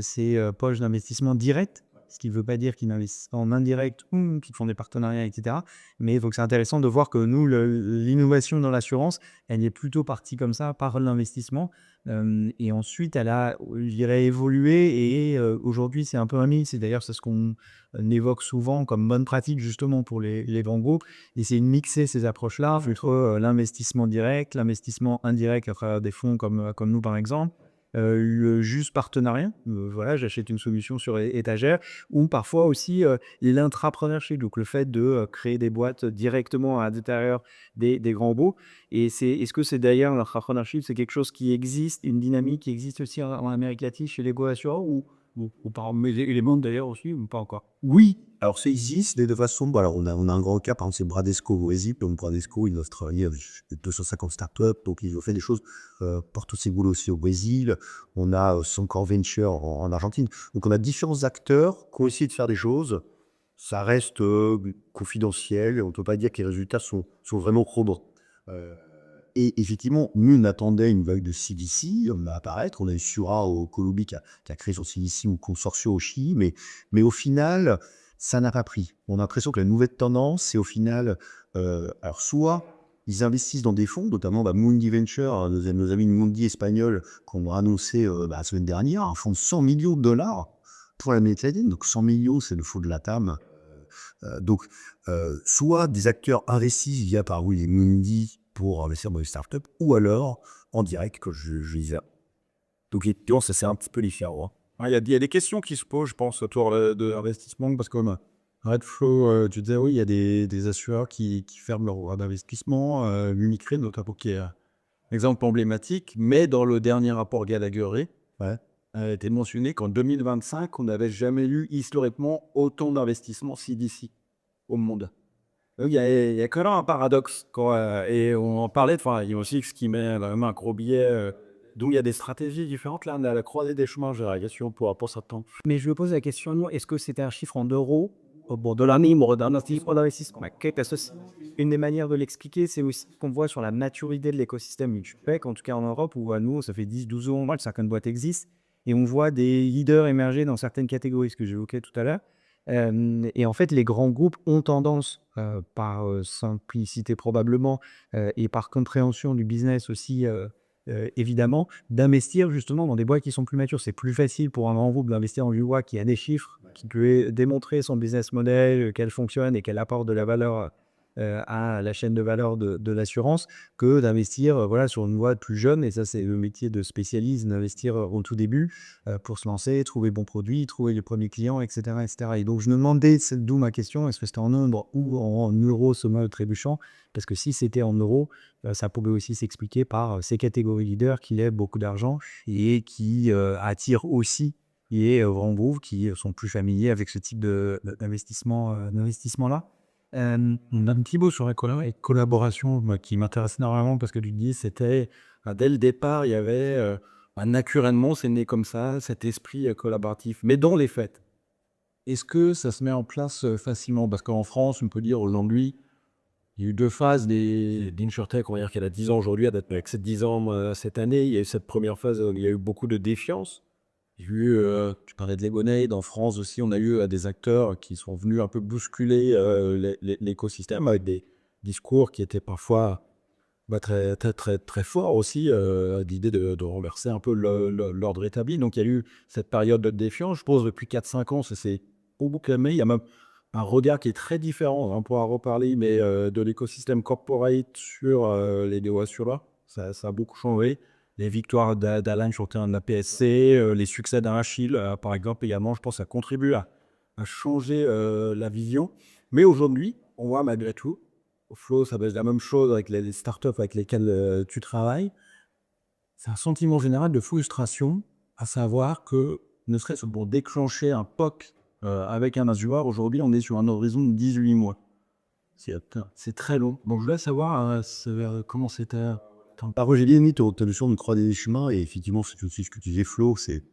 c'est poche d'investissement direct. Ce qui ne veut pas dire qu'ils investissent en indirect ou qu'ils font des partenariats, etc. Mais il faut que c'est intéressant de voir que nous, l'innovation dans l'assurance, elle est plutôt partie comme ça, par l'investissement. Et ensuite, elle a, je dirais, évolué. Et aujourd'hui, c'est un peu un mix. Et d'ailleurs, c'est ce qu'on évoque souvent comme bonne pratique, justement, pour les grands groupes. Et c'est de mixer ces approches-là entre l'investissement direct, l'investissement indirect à travers des fonds comme nous, par exemple. Le juste partenariat, voilà, j'achète une solution sur étagère, ou parfois aussi l'intrapreneurship, donc le fait de créer des boîtes directement à l'intérieur des grands groupes. Et est-ce que c'est d'ailleurs l'intrapreneurship, c'est quelque chose qui existe, une dynamique qui existe aussi en Amérique latine chez les assureurs ou pas, mais les mondes d'ailleurs aussi, ou pas encore? Oui, alors ça existe de façon. Bon, alors on a un grand cas, par exemple, c'est Bradesco au Brésil. Donc Bradesco, ils doivent travailler avec 250 startups, donc ils ont fait des choses, Porto Seguro aussi au Brésil. On a Sancor Venture en Argentine. Donc on a différents acteurs qui ont essayé de faire des choses. Ça reste confidentiel, on ne peut pas dire que les résultats sont vraiment probants. Et effectivement, nous, on attendait une vague de CDC à apparaître. On a eu Sura au Colombie qui a créé son CDC ou consortium au Chili, mais au final, ça n'a pas pris. On a l'impression que la nouvelle tendance, c'est au final, alors soit ils investissent dans des fonds, notamment Mundi Venture, nos amis de Mundi espagnol, qu'on a annoncé la semaine dernière, un fonds de 100 millions de dollars pour l'Amérique latine. Donc 100 millions, c'est le fonds de la TAM. Donc, soit des acteurs investissent via par les Mundi pour investir dans les startups, ou alors en direct, que je disais. Donc, évidemment, ça c'est un petit peu différent. Hein. Ah, il y a des questions qui se posent, je pense, autour de l'investissement, parce que comme Redflow, tu disais, oui, il y a des assureurs qui ferment leur droit d'investissement, Mimicry, notamment, qui est un exemple emblématique, mais dans le dernier rapport Gallagher, Ouais. a été mentionné qu'en 2025, on n'avait jamais eu historiquement autant d'investissements CDC au monde. Donc, il y a quand même un paradoxe. Et on en parlait, enfin, il y a aussi ce qui met la main un gros billet, d'où il y a des stratégies différentes. Là, on est à la croisée des chemins, j'ai la question pour s'attendre. Mais je me pose la question, nous, est-ce que c'était un chiffre en euros, bon, de l'anime, d'un investissement? Parce que une des manières de l'expliquer, c'est aussi ce qu'on voit sur la maturité de l'écosystème Multipec, en tout cas en Europe, où à nous, ça fait 10-12 ans que certaines boîtes existent, et on voit des leaders émerger dans certaines catégories, ce que j'évoquais tout à l'heure. Et en fait, les grands groupes ont tendance, par simplicité probablement, et par compréhension du business aussi, évidemment, d'investir justement dans des boîtes qui sont plus matures. C'est plus facile pour un grand groupe d'investir en une boîte qui a des chiffres, qui peut démontrer son business model, qu'elle fonctionne et qu'elle apporte de la valeur à la chaîne de valeur de l'assurance, que d'investir voilà, sur une boîte plus jeune. Et ça, c'est le métier de spécialiste, d'investir au tout début pour se lancer, trouver bon produit, trouver les premiers clients, etc. etc. Et donc, je me demandais, c'est d'où ma question, est-ce que c'était en nombre ou en euros, sommet trébuchant? Parce que si c'était en euros, ça pouvait aussi s'expliquer par ces catégories leaders qui lèvent beaucoup d'argent et qui attirent aussi les grands groupes qui sont plus familiers avec ce type d'investissement-là. On a un petit mot sur la collaboration moi, qui m'intéresse énormément parce que tu dis c'était dès le départ, il y avait naturellement, c'est né comme ça, cet esprit collaboratif. Mais dans les faits, est-ce que ça se met en place facilement? Parce qu'en France, on peut dire aujourd'hui, Il y a eu 2 phases d'InsurTech, on va dire qu'elle a 10 ans aujourd'hui, elle date avec ses 10 ans cette année. Il y a eu cette première phase où il y a eu beaucoup de défiance. Il y a eu, tu parlais de Lemonade, en France aussi, on a eu des acteurs qui sont venus un peu bousculer l'écosystème avec des discours qui étaient parfois très, très, très, très forts aussi, l'idée de renverser un peu l'ordre établi. Donc il y a eu cette période de défiance. Je pense depuis 4-5 ans, ça s'est beaucoup calmé. Il y a même un regard qui est très différent, on pourra reparler, mais de l'écosystème corporate sur les néo-assureurs. Ça a beaucoup changé. Les victoires d'Alain sur le terrain de la PSC, les succès d'Arachil, par exemple, également, je pense que ça contribue à changer la vision. Mais aujourd'hui, on voit malgré tout, au Flow, ça va être la même chose avec les startups avec lesquelles tu travailles. C'est un sentiment général de frustration, à savoir que, ne serait-ce que pour déclencher un POC avec un assureur, aujourd'hui, on est sur un horizon de 18 mois. C'est très long. Donc, je voulais savoir comment c'était. J'ai bien mis ta notion de croix des chemins, et effectivement, c'est aussi ce que tu disais, Flo, c'est...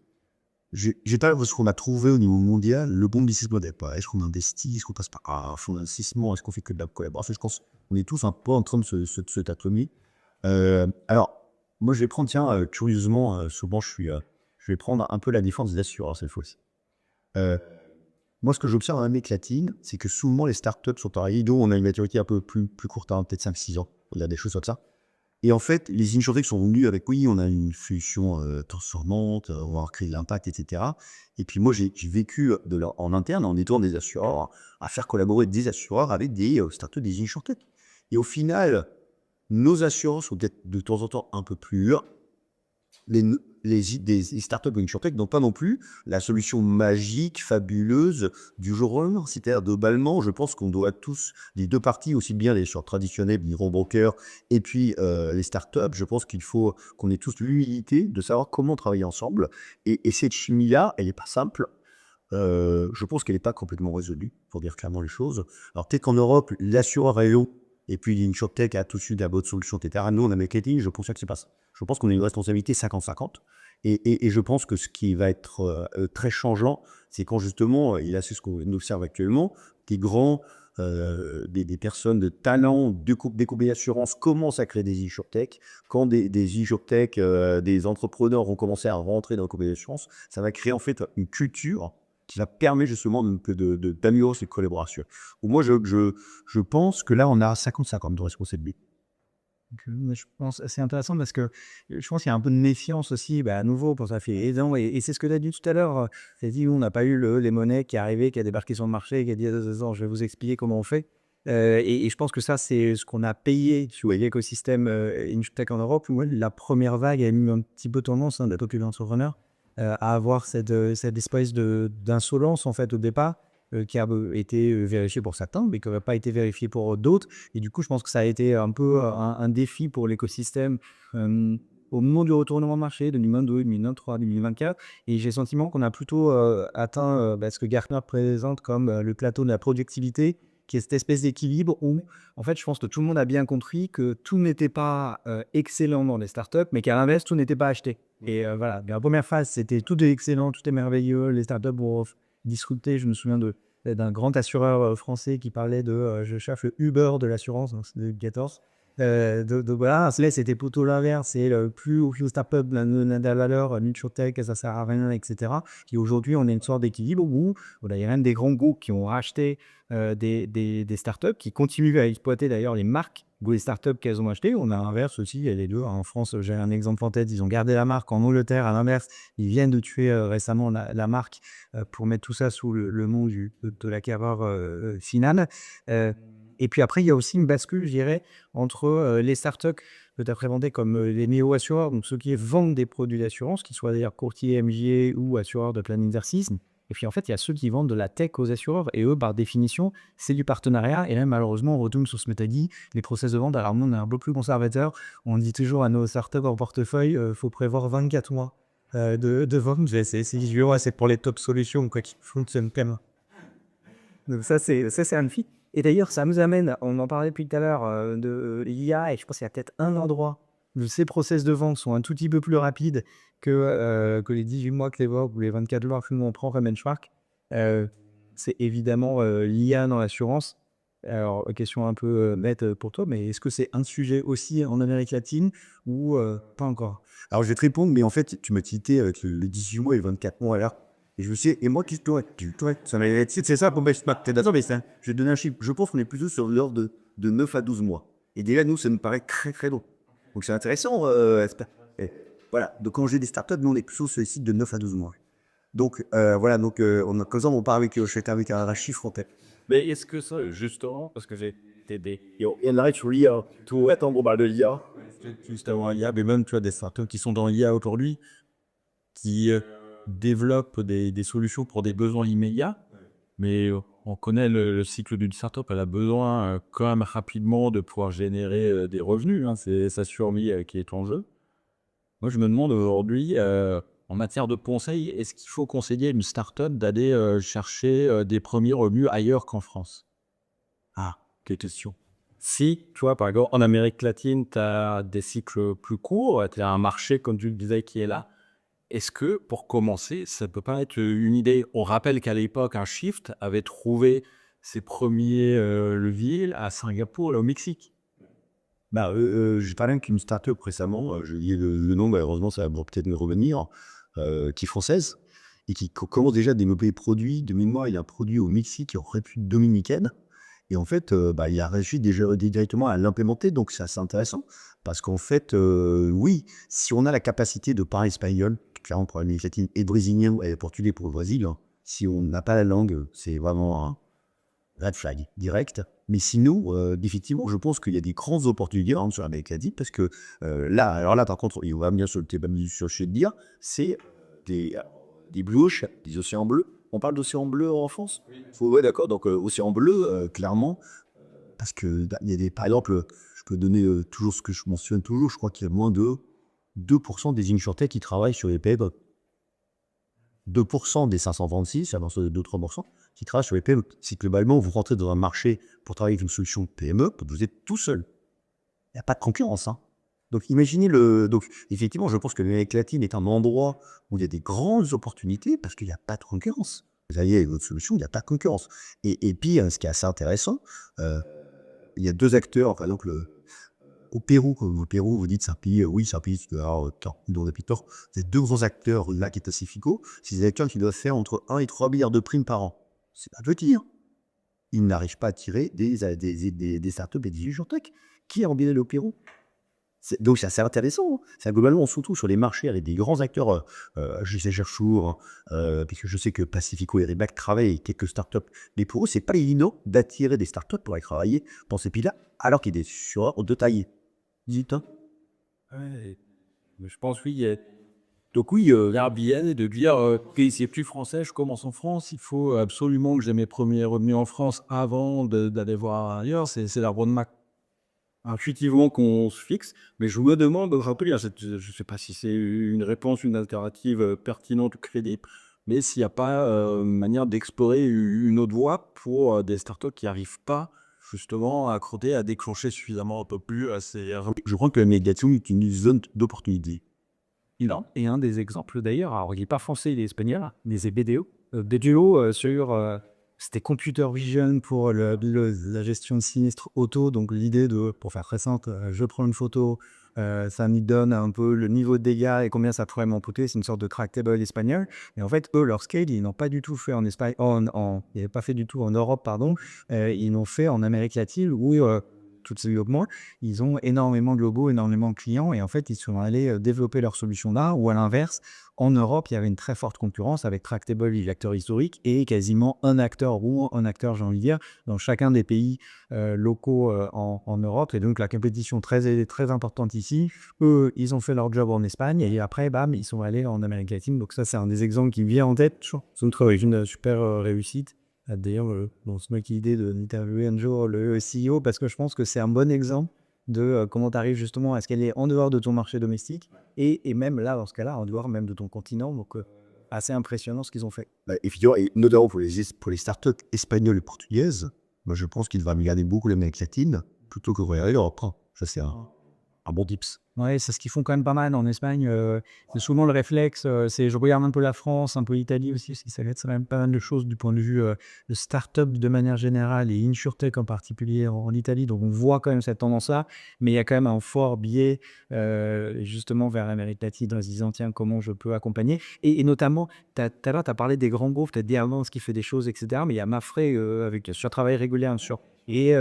J'ai pas l'impression qu'on a trouvé au niveau mondial le bon business model. Est-ce qu'on investit, est-ce qu'on passe par un fonds d'investissement, est-ce qu'on fait que de la collaboration? Je pense qu'on est tous un peu en train de se tâtonner. Alors, moi, je vais prendre, tiens, curieusement, souvent, je vais prendre un peu la défense des assureurs cette fois-ci. Moi, ce que j'observe dans l'Amérique latine, c'est que souvent les startups sont arrivées, nous, on a une maturité un peu plus courte, hein, peut-être 5-6 ans, il y a des choses comme ça. Et en fait, les insurtech sont venus avec, oui, on a une solution transformante, on va créer de l'impact, etc. Et puis moi, j'ai vécu en interne, en étant des assureurs, à faire collaborer des assureurs avec des startups, des insurtech. Et au final, nos assureurs sont peut-être de temps en temps un peu plus durs. Des startups ou insurtech n'ont pas non plus la solution magique, fabuleuse du jour au lendemain. C'est-à-dire, globalement, je pense qu'on doit tous, les deux parties, aussi bien les assureurs traditionnels, les gros brokers, et puis les startups, je pense qu'il faut qu'on ait tous l'humilité de savoir comment travailler ensemble. Et cette chimie-là, elle n'est pas simple. Je pense qu'elle n'est pas complètement résolue, pour dire clairement les choses. Alors, peut-être qu'en Europe, l'assureur est haut, et puis l'InsurTech a tout de suite la bonne solution, etc. Nous, on a marketing, je pense que c'est pas ça. Je pense qu'on a une responsabilité 50-50. Et je pense que ce qui va être très changeant, c'est quand justement, et là c'est ce qu'on observe actuellement, des grands, des personnes de talent, des compagnies d'assurance commencent à créer des insurtech. Quand des insurtech, des entrepreneurs vont commencer à rentrer dans les compagnies d'assurance, ça va créer en fait une culture qui va permettre justement d'améliorer cette collaboration. Moi, je pense que là, on a 50-50 de responsabilité. Je pense c'est intéressant parce que je pense qu'il y a un peu de méfiance aussi, à nouveau, pour ça fait aidant et c'est ce que tu as dit tout à l'heure. Tu as dit, on n'a pas eu les monnaies qui est arrivé, qui a débarqué sur le marché, qui a dit, attends, je vais vous expliquer comment on fait. Et je pense que ça, c'est ce qu'on a payé sur l'écosystème InsurTech en Europe, où la première vague a mis un petit peu tendance des populaires entrepreneurs à avoir cette espèce d'insolence en fait au départ. Qui a été vérifié pour certains, mais qui n'a pas été vérifié pour d'autres. Et du coup, je pense que ça a été un peu un défi pour l'écosystème au moment du retournement de marché, de 2022, 2023, 2024. Et j'ai le sentiment qu'on a plutôt atteint ce que Gartner présente comme le plateau de la productivité, qui est cette espèce d'équilibre où, en fait, je pense que tout le monde a bien compris que tout n'était pas excellent dans les startups, mais qu'à l'inverse, tout n'était pas acheté. Et voilà, la première phase, c'était tout est excellent, tout est merveilleux, les startups vont discuter. Je me souviens d'un grand assureur français qui parlait de je cherche le Uber de l'assurance, donc c'est de 14. Voilà, là c'était plutôt l'inverse, c'est le plus startup de la valeur, NutureTech, ça sert à rien, etc. Et aujourd'hui, on a une sorte d'équilibre où il y a même des grands groupes qui ont racheté des startups qui continuent à exploiter d'ailleurs les marques ou les startups qu'elles ont achetées. On a l'inverse aussi, il y a les deux. En France, j'ai un exemple en tête, ils ont gardé la marque. En Angleterre, à l'inverse, ils viennent de tuer récemment la marque pour mettre tout ça sous le nom de l'acquéreur final. Et puis après, il y a aussi une bascule, je dirais, entre les startups que tu as présenté comme les néo-assureurs, donc ceux qui vendent des produits d'assurance, qu'ils soient d'ailleurs courtiers MGA ou assureurs de plein exercice. Et puis en fait, il y a ceux qui vendent de la tech aux assureurs. Et eux, par définition, c'est du partenariat. Et là, malheureusement, on retourne sur ce métadie, les process de vente. Alors nous, on est un peu plus conservateur. On dit toujours à nos startups en portefeuille, il faut prévoir 24 mois de vente. C'est pour les top solutions quoi, qui fonctionnent quand même. Donc ça, c'est un fit. Et d'ailleurs, ça nous amène, on en parlait depuis tout à l'heure, de l'IA, et je pense qu'il y a peut-être un endroit où ces process de vente sont un tout petit peu plus rapides que les 18 mois que les mois ou les 24 mois que nous on prend comme benchmark. C'est évidemment l'IA dans l'assurance. Alors, question un peu bête pour toi, mais est-ce que c'est un sujet aussi en Amérique latine ou pas encore? Alors, je vais te répondre, mais en fait, tu m'as cité avec le 18 mois et le 24 mois là. Et je me suis dit, et moi, qu'est-ce que ça m'avait dit, c'est ça, bon, ben, t'es d'accord, mais je vais te donner un chiffre. Je pense qu'on est plutôt sur l'ordre de 9 à 12 mois. Et déjà, nous, ça me paraît très, très long. Donc, c'est intéressant. Et voilà. Donc, quand j'ai des startups, nous, on est plutôt sur les sites de 9 à 12 mois. Donc, voilà. Donc, comme ça, on part avec, je vais avec un chiffre en tête. Mais est-ce que ça, justement, parce que j'ai des Enrich l'IA, tout est en gros de l'IA. juste avant l'IA, mais même tu as des startups qui sont dans l'IA aujourd'hui, qui développent des solutions pour des besoins immédiats, mais on connaît le cycle d'une startup, elle a besoin quand même rapidement de pouvoir générer des revenus, hein, c'est sa survie qui est en jeu. Moi, je me demande aujourd'hui, en matière de conseil, est-ce qu'il faut conseiller à une startup d'aller chercher des premiers revenus ailleurs qu'en France? Ah, quelle question. Si, tu vois, par exemple, en Amérique latine, tu as des cycles plus courts, tu as un marché, comme tu le disais, qui est là. Est-ce que, pour commencer, ça peut pas être une idée? On rappelle qu'à l'époque, un Shift avait trouvé ses premiers leviers à Singapour et au Mexique. Bah, j'ai parlé avec une startup récemment, j'ai oublié le nom, malheureusement, ça va peut-être me revenir, qui est française et qui commence déjà à développer des produits. De mémoire, il y a un produit au Mexique et en République dominicaine. Et en fait, bah, il a réussi déjà directement à l'implémenter, donc c'est assez intéressant. Parce qu'en fait, oui, si on a la capacité de parler espagnol, clairement pour l'Amérique latine, et brésilien et portugais pour le Brésil, hein, si on n'a pas la langue, c'est vraiment un red flag direct. Mais sinon, effectivement, je pense qu'il y a des grandes opportunités hein, sur l'Amérique latine, parce que là, alors là, par contre, et on va venir sur le thème sur ce que je vais te dire, c'est des blue oceans, des océans bleus. On parle d'océan bleu en France? Ouais, d'accord. Donc, océan bleu, clairement, parce que il y a des, par exemple, je peux donner toujours ce que je mentionne toujours, je crois qu'il y a moins de 2% des insurtech qui travaillent sur les PME. 2% des 526, ça avance de 2-3%, qui travaillent sur les PME. Si globalement, vous rentrez dans un marché pour travailler avec une solution PME, vous êtes tout seul. Il n'y a pas de concurrence. Hein. Donc, imaginez le. Donc, effectivement, je pense que l'Amérique latine est un endroit où il y a des grandes opportunités parce qu'il n'y a pas de concurrence. Vous allez avec votre solution, il n'y a pas de concurrence. Et puis, ce qui est assez intéressant, il y a deux acteurs, par exemple, au Pérou, au Pérou, vous dites c'est un pays, oui, c'est un pays dont on habite tort. Vous avez deux grands acteurs là qui est Pacifico. C'est des acteurs qui doivent faire entre 1 et 3 milliards de primes par an. C'est pas petit, hein. Ils n'arrivent pas à tirer des startups et des tech. Qui a emballé au Pérou? Donc c'est assez intéressant. Hein. C'est globalement, surtout sur les marchés, avec des grands acteurs, je sais Cherchour, puisque je sais que Pacifico et Ribac travaillent avec quelques startups. Mais pour eux, c'est pas évident d'attirer des startups pour aller travailler dans ces pays-là, alors qu'il y a des assureurs de taille. Dites, hein. Ouais, mais je pense oui. Donc oui, Airbnb, de dire que c'est plus français, je commence en France, il faut absolument que j'ai mes premiers revenus en France avant d'aller voir ailleurs. C'est la roadmap intuitivement qu'on se fixe. Mais je me demande, je ne sais pas si c'est une réponse, une alternative pertinente ou crédible, mais s'il n'y a pas une manière d'explorer une autre voie pour des startups qui n'arrivent pas justement à crotter, à déclencher suffisamment un peu plus assez. Je crois que la médiation est une zone d'opportunité. Non. Et un des exemples d'ailleurs, alors il n'est pas français, il est espagnol, mais c'est BDO. BDO sur, c'était computer vision pour la gestion de sinistres auto. Donc l'idée de, pour faire très simple, je prends une photo, ça me donne un peu le niveau de dégâts et combien ça pourrait m'amputer. C'est une sorte de tractable espagnol. Et en fait, eux, leur scale, ils n'ont pas du tout fait en Espagne, ils n'avaient pas fait du tout en Europe, pardon. Ils l'ont fait en Amérique latine où toutes ces développements, ils ont énormément de logos, énormément de clients, et en fait, ils sont allés développer leur solution là, ou à l'inverse, en Europe, il y avait une très forte concurrence avec Tractable, l'acteur historique, et quasiment un acteur, j'ai envie de dire, dans chacun des pays locaux en Europe, et donc la compétition très importante ici. Eux, ils ont fait leur job en Espagne, et après, bam, ils sont allés en Amérique latine, donc ça, c'est un des exemples qui me vient en tête. C'est une super réussite. D'ailleurs, c'est moi qui ai l'idée d'interviewer un jour le CEO parce que je pense que c'est un bon exemple de comment tu arrives justement à ce qu'elle est en dehors de ton marché domestique et même là, dans ce cas-là, en dehors même de ton continent. Donc, assez impressionnant ce qu'ils ont fait. Et notamment pour les startups espagnoles et portugaises, moi je pense qu'ils devraient regarder beaucoup l'Amérique latine plutôt que regarder l'Europe. Hein. Ça, c'est un un bon tips. Ouais, c'est ce qu'ils font quand même pas mal en Espagne. C'est souvent le réflexe, c'est je regarde un peu la France, un peu l'Italie aussi, parce qu'ils s'arrêtent quand même pas mal de choses du point de vue de start-up de manière générale et InsurTech en particulier en Italie. Donc on voit quand même cette tendance-là, mais il y a quand même un fort biais justement vers l'Amérique latine en se disant tiens, comment je peux accompagner. Et notamment, tout à l'heure, tu as parlé des grands groupes, tu as dit Allianz qui fait des choses, etc. Mais il y a Mapfre avec sur travail régulier sur. Et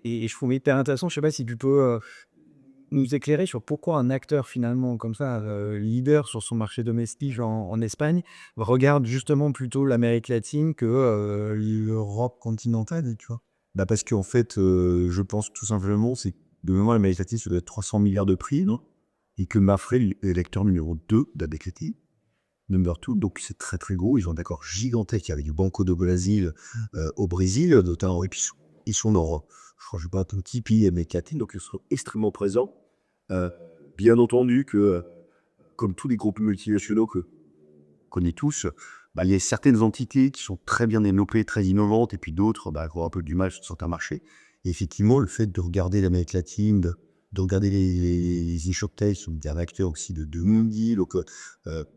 je trouve hyper intéressant, je sais pas si tu peux nous éclairer sur pourquoi un acteur finalement comme ça, leader sur son marché domestique en Espagne, regarde justement plutôt l'Amérique latine que l'Europe continentale, tu vois? Bah, parce qu'en fait, je pense tout simplement, c'est que de mémoire, l'Amérique latine, ça doit être 300 milliards de prix, non? Et que Mapfre est l'acteur numéro 2 d'Amérique latine, number 2, donc c'est très, très gros. Ils ont un accord gigantesque avec du Banco do Brasil, au Brésil, notamment et puis ils sont dans, je crois, je sais pas, un petit pays Amérique latine, donc ils sont extrêmement présents. Bien entendu que, comme tous les groupes multinationaux que connaît tous, bah, il y a certaines entités qui sont très bien développées, très innovantes, et puis d'autres bah, qui ont un peu du mal sur certains marchés. Et effectivement, le fait de regarder l'Amérique latine, de regarder les insurtech, sont des acteurs aussi de mondial, donc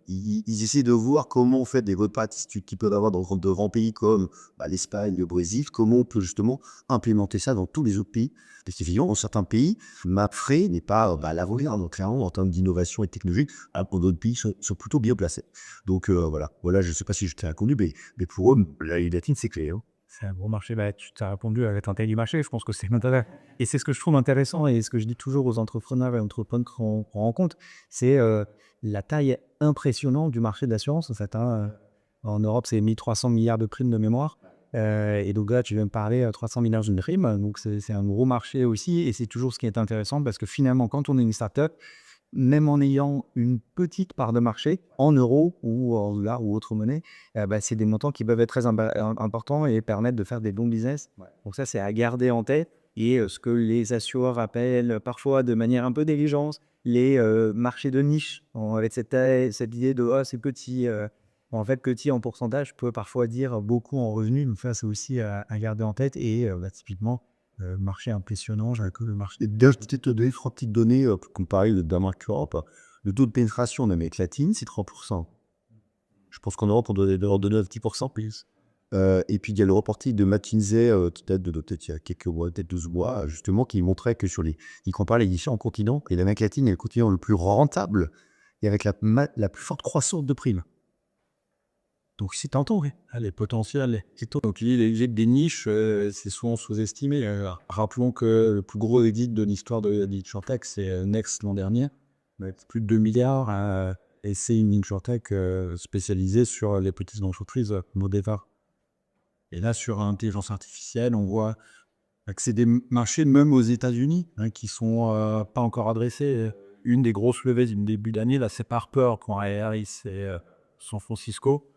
ils essaient de voir comment on fait des bonnes pratiques qu'ils peuvent avoir dans de grands pays comme bah, l'Espagne, le Brésil, comment on peut justement implémenter ça dans tous les autres pays. Parce qu'effectivement, dans certains pays, Mapfre n'est pas bah, l'avant-garde, clairement, en termes d'innovation et de technologie, alors que d'autres pays sont plutôt bien placés. Donc voilà, je ne sais pas si j'étais inconnu, mais pour eux, la latine, c'est clé. Hein. C'est un gros marché, bah, tu as répondu avec un taille du marché, je pense que c'est l'intérêt. Et c'est ce que je trouve intéressant et ce que je dis toujours aux entrepreneurs et entrepreneurs qu'on rencontre, c'est la taille impressionnante du marché de l'assurance. En fait, hein. En Europe, c'est 1300 milliards de primes de mémoire. Et donc là, tu viens me parler 300 milliards d'une prime. Donc c'est un gros marché aussi. Et c'est toujours ce qui est intéressant parce que finalement, quand on est une startup, même en ayant une petite part de marché, en euros ou en dollars ou autre monnaie, bah, c'est des montants qui peuvent être très importants et permettre de faire des bons business. Ouais. Donc ça, c'est à garder en tête. Et ce que les assureurs appellent parfois de manière un peu négligence, les marchés de niche, avec cette idée de «Ah, c'est petit». En fait, petit en pourcentage peut parfois dire beaucoup en revenus. Donc ça, c'est aussi à garder en tête. Et bah, typiquement, marché impressionnant, j'ai que le marché. Et d'ailleurs, je vais peut-être te donner 3 petites données pour comparer d'un marché Europe. Le taux de pénétration en Amérique latine, c'est 30%. Je pense qu'en Europe, on doit leur donner un petit pourcent plus. Et puis, il y a le reporting de McKinsey, qui date de peut-être il y a quelques mois, peut-être 12 mois, justement, qui montrait que il compare les différents continents, et l'Amérique latine est le continent le plus rentable et avec la plus forte croissance de primes. Donc c'est tentant, oui. Les potentiels. Donc les des niches, c'est souvent sous-estimé. Rappelons que le plus gros exit de l'histoire de l'InsurTech, c'est Next l'an dernier, avec plus de 2 milliards. Et c'est une InsurTech spécialisée sur les petites entreprises, Modeva. Et là, sur l'intelligence artificielle, on voit que c'est des marchés, même aux États-Unis, hein, qui sont pas encore adressés. Une des grosses levées du début d'année, là, c'est Parker, Harris et San Francisco.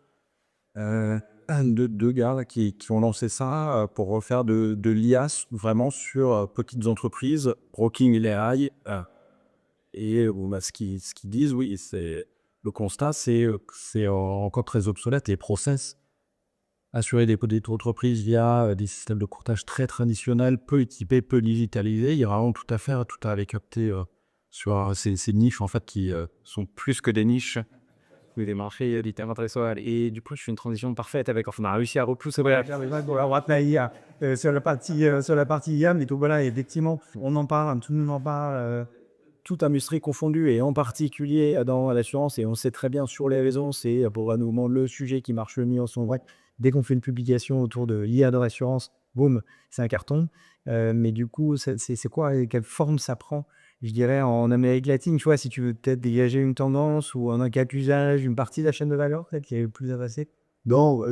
Deux gars là, qui ont lancé ça pour refaire de l'IAS vraiment sur petites entreprises, Broking et AI. Et bon, bah, ce qu'ils disent, oui, c'est le constat, c'est que c'est encore très obsolète. Les process, assurer des petites entreprises via des systèmes de courtage très traditionnels, peu équipés, peu digitalisés. Il y a vraiment tout à faire, tout à aller capter sur ces niches en fait qui sont plus que des niches. Oui, des marchés littéralement intéressants. Et du coup, je fais une transition parfaite avec. Enfin, on a réussi à repousser voilà, faire les vagues pour la droite là, sur la partie IAM et tout. Voilà, et effectivement, on en parle, tout le monde en parle, toute industrie confondue et en particulier dans l'assurance. Et on sait très bien sur les raisons, c'est pour nous le sujet qui marche le mieux en son vrai. Dès qu'on fait une publication autour de l'IA dans l'assurance, boum, c'est un carton. Mais du coup, c'est quoi, quelle forme ça prend? Je dirais en Amérique latine, tu vois, si tu veux peut-être dégager une tendance ou un cas d'usage, une partie de la chaîne de valeur peut-être qui est plus avancée. Non,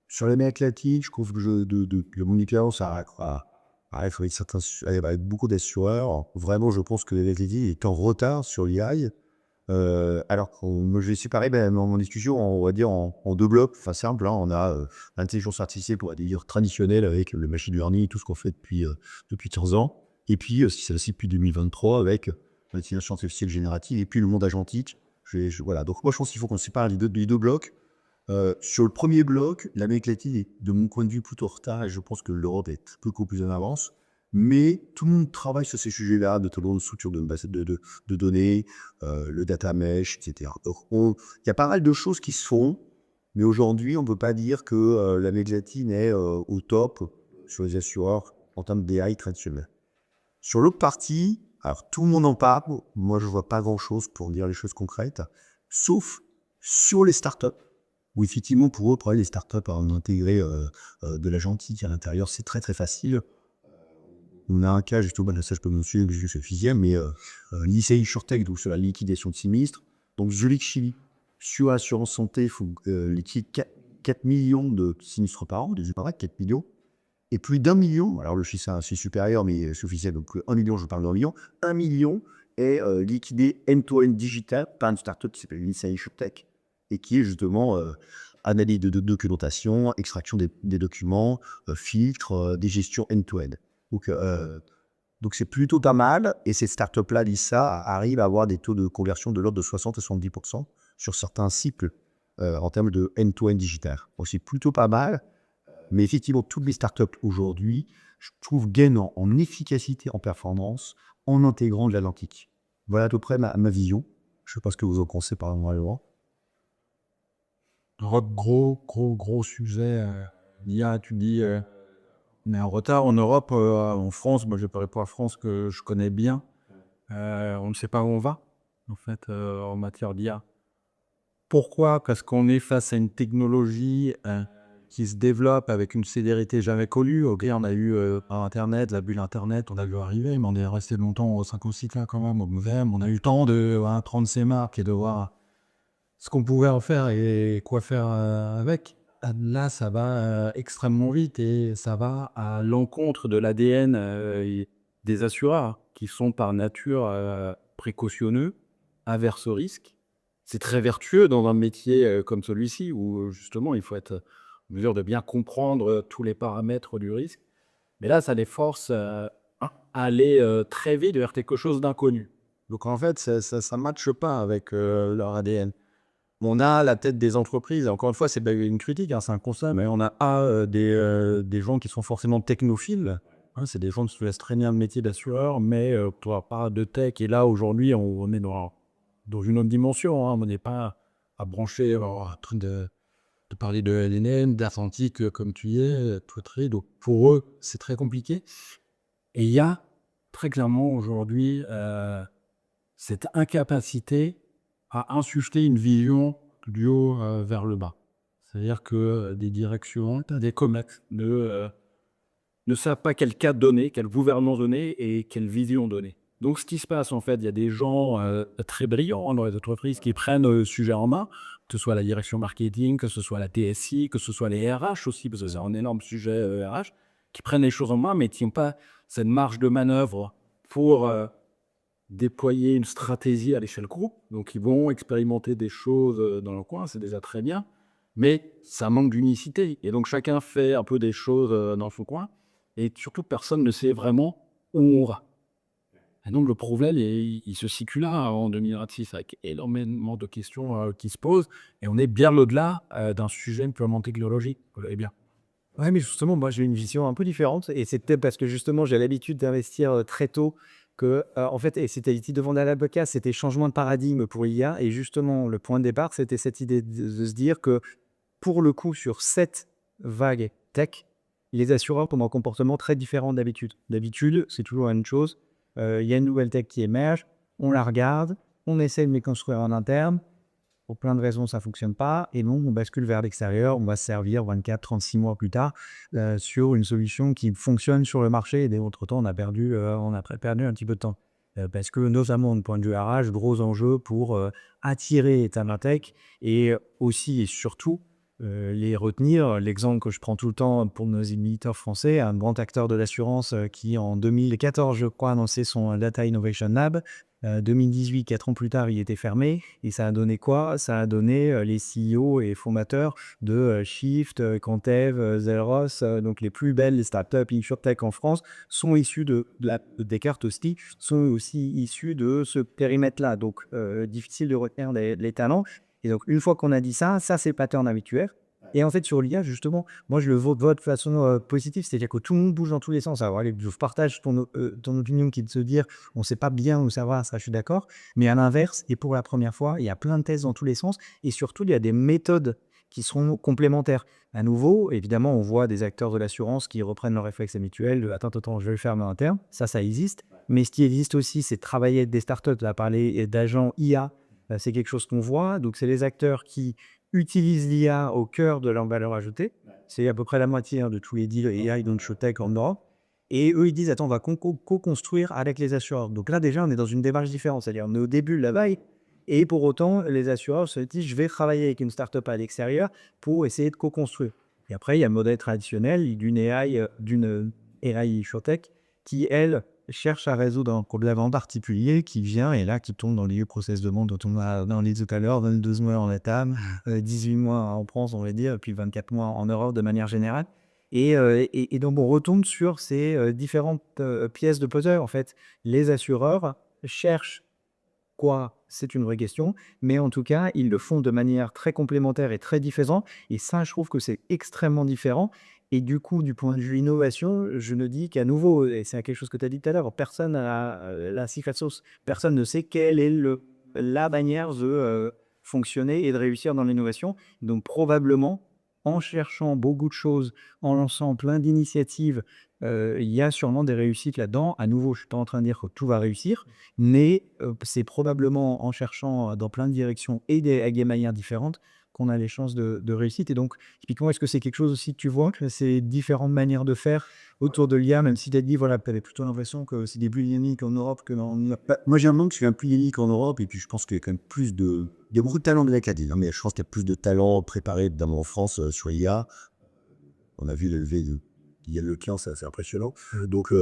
sur l'Amérique latine, je trouve que de mon expérience, avec beaucoup d'assureurs, vraiment, je pense que l'Amérique latine est en retard sur l'IA. Alors que je vais séparer mon discussion, on va dire, en deux blocs. Enfin, simple, hein, on a l'intelligence artificielle, pour dire traditionnelle, avec le machine learning, tout ce qu'on fait depuis 15 ans. Et puis, c'est aussi depuis 2023, avec l'intelligence artificielle générative, et puis le monde agentique. Voilà. Donc, moi, je pense qu'il faut qu'on sépare les deux blocs. Sur le premier bloc, l'Amérique latine est, de mon point de vue, plutôt en retard, et je pense que l'Europe est beaucoup plus en avance. Mais tout le monde travaille sur ces sujets-là, notamment de structure de base de données, le data mesh, etc. Donc, il y a pas mal de choses qui se font, mais aujourd'hui, on ne peut pas dire que la médiatine est au top sur les assureurs en termes d'AI traditionnels. Sur l'autre partie, alors tout le monde en parle, moi je vois pas grand-chose pour dire les choses concrètes, sauf sur les startups, où effectivement pour eux, pour aller les startups, à en intégrer de la gentille à l'intérieur, c'est très très facile. On a un cas, justement, ça je peux me suivre, je suis physicien, mais lycée InsurTech, donc sur la liquidation de sinistres. Donc Zurich Chili, sur l'assurance santé, il faut liquider 4 millions de sinistres par an, des 4 millions. Et plus d'1 million, alors le chiffre c'est supérieur, mais c'est officiel, donc 1 million, je parle d'1 million. 1 million est liquidé end-to-end digital par une startup qui s'appelle Lycée InsurTech, et qui est justement analyse de documentation, extraction des documents, filtre, des gestions end-to-end. Donc c'est plutôt pas mal, et ces startups-là, Lisa, arrivent à avoir des taux de conversion de l'ordre de 60 à 70% sur certains cycles en termes de end-to-end digital. Donc c'est plutôt pas mal, mais effectivement, toutes les startups aujourd'hui, je trouve, gagnent en efficacité, en performance, en intégrant de l'Atlantique. Voilà à peu près ma vision. Je ne sais pas ce que vous en pensez par exemple. Europe, gros sujet. L'IA, tu dis, on est en retard en Europe, en France. Moi, je parle pour la France que je connais bien. On ne sait pas où on va, en fait, en matière d'IA. Pourquoi? Parce qu'on est face à une technologie qui se développe avec une célérité jamais connue. Ok, on a eu Internet, la bulle Internet, on a vu arriver, mais on est resté longtemps au 5 ou 6 là quand même, au VM. On a eu le temps de prendre ses marques et de voir ce qu'on pouvait en faire et quoi faire avec. Là, ça va extrêmement vite et ça va à l'encontre de l'ADN des assureurs qui sont par nature précautionneux, averses au risque. C'est très vertueux dans un métier comme celui-ci où justement il faut être en mesure de bien comprendre tous les paramètres du risque. Mais là, ça les force à aller très vite vers quelque chose d'inconnu. Donc en fait, ça ne matche pas avec leur ADN. On a la tête des entreprises, encore une fois, c'est pas une critique, hein, c'est un constat, mais on a des gens qui sont forcément technophiles, hein, c'est des gens qui se laissent traîner un métier d'assureur, mais pas de tech. Et là, aujourd'hui, on est dans une autre dimension, hein, on n'est pas à brancher, en train de parler de LNN, d'Atlantique, comme tu y es, Twitter. Donc pour eux, c'est très compliqué. Et il y a très clairement aujourd'hui cette incapacité à insuffler une vision du haut vers le bas. C'est-à-dire que des directions, des comex ne savent pas quel cadre donner, quelle gouvernance donner et quelle vision donner. Donc ce qui se passe en fait, il y a des gens très brillants dans les entreprises qui prennent le sujet en main, que ce soit la direction marketing, que ce soit la TSI, que ce soit les RH aussi, parce que c'est un énorme sujet RH, qui prennent les choses en main mais qui n'ont pas cette marge de manœuvre pour déployer une stratégie à l'échelle groupe. Donc, ils vont expérimenter des choses dans le coin, c'est déjà très bien, mais ça manque d'unicité. Et donc, chacun fait un peu des choses dans son coin, et surtout, personne ne sait vraiment où on va. Et donc, le problème, il se situe là en 2026, avec énormément de questions qui se posent, et on est bien au-delà d'un sujet purement technologique. Vous voyez bien. Ouais, mais justement, moi, j'ai une vision un peu différente, et c'est peut-être parce que justement, j'ai l'habitude d'investir très tôt que, en fait, et c'était dit devant l'avocat, c'était changement de paradigme pour l'IA, et justement, le point de départ, c'était cette idée de se dire que, pour le coup, sur cette vague tech, les assureurs ont un comportement très différent d'habitude. D'habitude, c'est toujours la même chose. Il y a une nouvelle tech qui émerge, on la regarde, on essaie de les construire en interne. Pour plein de raisons, ça ne fonctionne pas. Et donc, on bascule vers l'extérieur. On va se servir 24, 36 mois plus tard sur une solution qui fonctionne sur le marché. Et entre-temps, on a perdu un petit peu de temps. Parce que, notamment, du point de vue RH, gros enjeux pour attirer talent tech et aussi et surtout les retenir. L'exemple que je prends tout le temps pour nos éditeurs français, un grand acteur de l'assurance qui, en 2014, je crois, a annoncé son Data Innovation Lab. 2018, 4 ans plus tard, il était fermé. Et ça a donné quoi? Ça a donné les CEO et fondateurs de Shift, Contev, Zelros. Donc les plus belles startups InsurTech en France sont issues de Descartes aussi, sont aussi issues de ce périmètre-là. Donc difficile de retenir les talents. Et donc une fois qu'on a dit ça, c'est le pattern habituel. Et en fait, sur l'IA, justement, moi, je le vois de façon positive, c'est-à-dire que tout le monde bouge dans tous les sens. Alors, allez, je partage ton opinion qui est de se dire, on ne sait pas bien où ça va, ça, je suis d'accord. Mais à l'inverse, et pour la première fois, il y a plein de thèses dans tous les sens. Et surtout, il y a des méthodes qui seront complémentaires. À nouveau, évidemment, on voit des acteurs de l'assurance qui reprennent leurs réflexes habituels de attends, je vais le faire mais en interne. Ça existe. Mais ce qui existe aussi, c'est de travailler avec des startups. Là, parler d'agents IA, c'est quelque chose qu'on voit. Donc, c'est les acteurs qui utilisent l'IA au cœur de leur valeur ajoutée. C'est à peu près la moitié de tous les deals AI dans tech en Europe. Et eux, ils disent, attends, on va co-construire avec les assureurs. Donc là, déjà, on est dans une démarche différente. C'est-à-dire, on est au début de la vague. Et pour autant, les assureurs se disent, je vais travailler avec une startup à l'extérieur pour essayer de co-construire. Et après, il y a le modèle traditionnel d'une AI InsurTech qui, elle, cherche à résoudre un problème en particulier qui vient et là qui tombe dans les process de monde dont on a parlé tout à l'heure, 22 mois en Latam, 18 mois en France, on va dire, puis 24 mois en Europe de manière générale. Et donc, on retombe sur ces différentes pièces de puzzle. En fait, les assureurs cherchent quoi? C'est une vraie question, mais en tout cas, ils le font de manière très complémentaire et très différente. Et ça, je trouve que c'est extrêmement différent. Et du coup, du point de vue innovation, je ne dis qu'à nouveau, et c'est quelque chose que tu as dit tout à l'heure, personne n'a la secret sauce. Personne ne sait quelle est la manière de fonctionner et de réussir dans l'innovation. Donc, probablement, en cherchant beaucoup de choses, en lançant plein d'initiatives, il y a sûrement des réussites là-dedans. À nouveau, je ne suis pas en train de dire que tout va réussir, mais c'est probablement en cherchant dans plein de directions et avec des manières différentes qu'on a les chances de réussite. Et donc, typiquement, est-ce que c'est quelque chose aussi que tu vois, que ces différentes manières de faire autour de l'IA, même si tu as dit, voilà, tu avais plutôt l'impression que c'est des plus dynamiques en Europe que dans... Moi, j'ai un monde qui est un plus unique en Europe, et puis je pense qu'il y a quand même plus de... Il y a beaucoup de talent de l'Acadie, mais je pense qu'il y a plus de talent préparé, notamment en France, sur l'IA. On a vu l'élevé de Yann Leclerc, c'est assez impressionnant. Donc,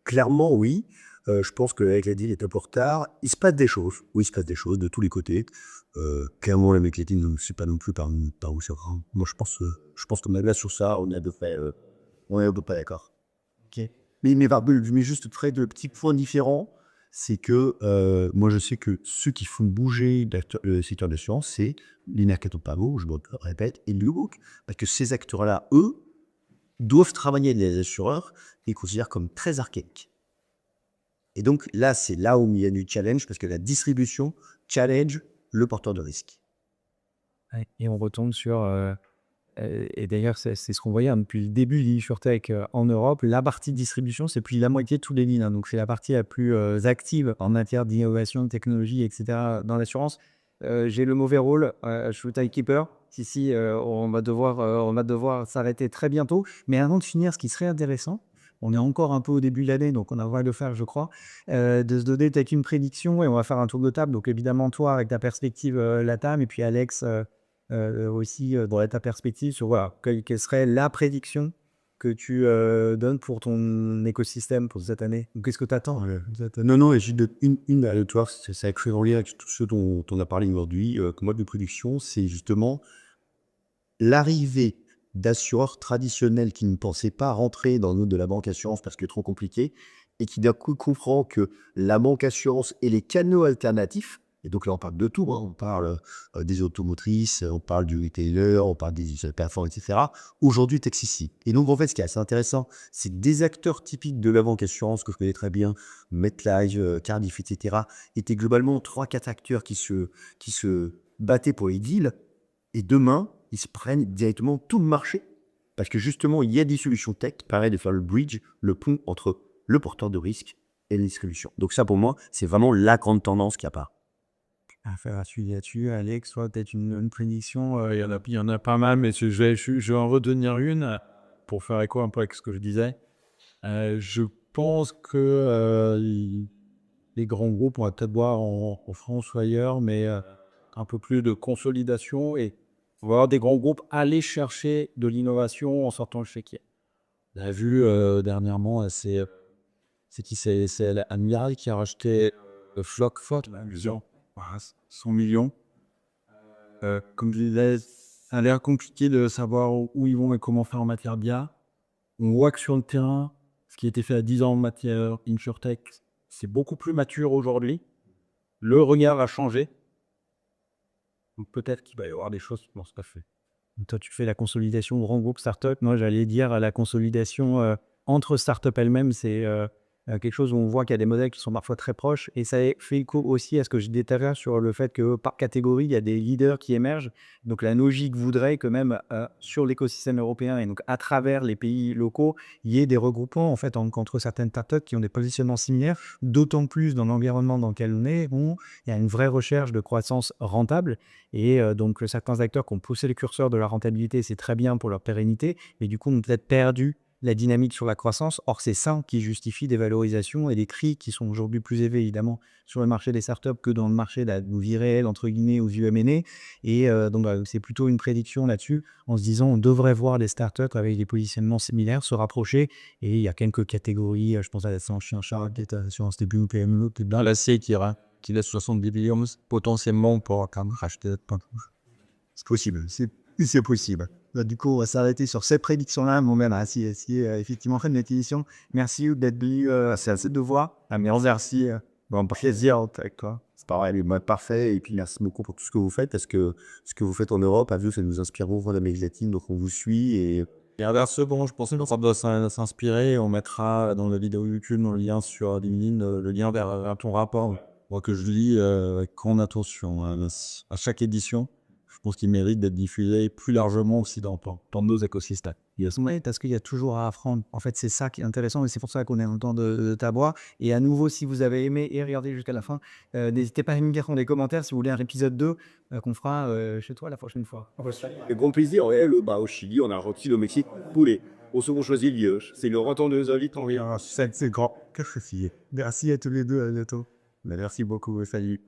clairement, oui. Je pense qu'avec la deal est un peu en retard. Il se passe des choses. Oui, il se passe des choses de tous les côtés. Clairement, la méclatine, je ne sais pas non plus par où c'est. Moi, je pense qu'on a là sur ça, on est à peu près, d'accord. Ok. Mais juste très de petits points différents, c'est que moi, je sais que ceux qui font bouger le secteur d'assurance, c'est l'Inercato Pavo, je me répète, et Lubook. Parce que ces acteurs-là, eux, doivent travailler avec les assureurs et considèrent comme très archaïques. Et donc là, c'est là où il y a du challenge, parce que la distribution challenge le porteur de risque. Ouais, et on retombe sur... et d'ailleurs, c'est ce qu'on voyait depuis le début de l'InsurTech en Europe. La partie distribution, c'est plus de la moitié de tous les lignes. Donc, c'est la partie la plus active en matière d'innovation, de technologie, etc. dans l'assurance. J'ai le mauvais rôle, je suis timekeeper. Si, on va devoir s'arrêter très bientôt. Mais avant de finir, ce qui serait intéressant, on est encore un peu au début de l'année, donc on a le droit de le faire, je crois, de se donner peut-être une prédiction et on va faire un tour de table. Donc, évidemment, toi, avec ta perspective Latam, et puis Alex, aussi dans ta perspective sur voilà, quelle serait la prédiction que tu donnes pour ton écosystème pour cette année. Qu'est-ce que tu attends? Non, et j'ai une à toi, c'est écrit en lien avec tout ce dont on a parlé aujourd'hui. Que moi, de prédiction, c'est justement l'arrivée d'assureurs traditionnels qui ne pensaient pas rentrer dans le monde de la banque assurance parce que trop compliqué, et qui d'un coup comprend que la banque assurance et les canaux alternatifs, et donc là on parle de tout, on parle des automotrices, on parle du retailer, on parle des performants, etc. Aujourd'hui Texici. Et donc en fait ce qui est assez intéressant, c'est des acteurs typiques de la banque assurance que je connais très bien, MetLife, Cardiff, etc. étaient globalement 3-4 acteurs qui se battaient pour les deals. Et demain, ils se prennent directement tout le marché. Parce que justement, il y a des solutions tech qui permettent de faire le bridge, le pont entre le porteur de risque et la distribution. Donc ça, pour moi, c'est vraiment la grande tendance qu'il y a pas. À faire un suivi là-dessus, Alex, soit peut-être une prédiction. Il y en a pas mal, mais je vais en retenir une pour faire écho un peu avec ce que je disais. Je pense que les grands groupes, on va peut-être voir en France ou ailleurs, mais un peu plus de consolidation et on va avoir des grands groupes aller chercher de l'innovation en sortant le chéquier. On a vu dernièrement, c'est qui c'est Amiral qui a racheté Flockfort, la fusion, voilà, 100 millions. Comme je disais, ça a l'air compliqué de savoir où ils vont et comment faire en matière BIA. On voit que sur le terrain, ce qui a été fait à 10 ans en matière InsurTech, c'est beaucoup plus mature aujourd'hui. Le regard a changé. Donc peut-être qu'il va y avoir des choses qui vont se passer. Toi, tu fais la consolidation grand groupe startup. Moi, j'allais dire la consolidation entre startups elles-mêmes. C'est quelque chose où on voit qu'il y a des modèles qui sont parfois très proches. Et ça fait écho aussi à ce que je disais tout à l'heure sur le fait que par catégorie, il y a des leaders qui émergent. Donc, la logique voudrait que même sur l'écosystème européen et donc à travers les pays locaux, il y ait des regroupements en fait entre certaines startups qui ont des positionnements similaires. D'autant plus dans l'environnement dans lequel on est, où il y a une vraie recherche de croissance rentable. Et donc, certains acteurs qui ont poussé le curseur de la rentabilité, c'est très bien pour leur pérennité, mais du coup, ont peut-être perdu la dynamique sur la croissance. Or, c'est ça qui justifie des valorisations et des prix qui sont aujourd'hui plus élevés, évidemment, sur le marché des startups que dans le marché de la vie réelle, entre guillemets, aux yeux M&A. Et donc, c'est plutôt une prédiction là-dessus, en se disant on devrait voir des startups avec des positionnements similaires se rapprocher. Et il y a quelques catégories, je pense à la chien chat, qui est sur un STP ou PME, qui est Dans l'acier qui laisse 70 millions potentiellement pour quand même racheter plein de choses. C'est possible, c'est possible. Bah, du coup, on va s'arrêter sur ces prédictions-là. Mon ben, si effectivement, fin de notre édition. Merci d'être venu. C'est assez de voir. Merci. Bon, plaisir avec toi. C'est pareil, parfait. Et puis merci beaucoup pour tout ce que vous faites, parce que ce que vous faites en Europe, à Vue, ça nous inspire beaucoup d'Amérique latine, donc on vous suit. Et Et inversement, je pense que ça doit s'inspirer. On mettra dans la vidéo YouTube, dans le lien sur LinkedIn, le lien vers ton rapport, moi, que je lis avec grande attention à chaque édition. Je pense qu'il mérite d'être diffusé plus largement aussi dans nos écosystèmes. Oui, parce qu'il y a toujours à apprendre. En fait, c'est ça qui est intéressant et c'est pour ça qu'on est en temps de ta boire. Et à nouveau, si vous avez aimé et regardé jusqu'à la fin, n'hésitez pas à me dire dans les commentaires si vous voulez un épisode 2 qu'on fera chez toi la prochaine fois. avec grand plaisir. Ouais, au Chili, on a rôti au Mexique, poulet. On se choisit Liège. C'est le retour de nos invités. C'est grand. Merci à tous les deux. À bientôt. Merci beaucoup, salut.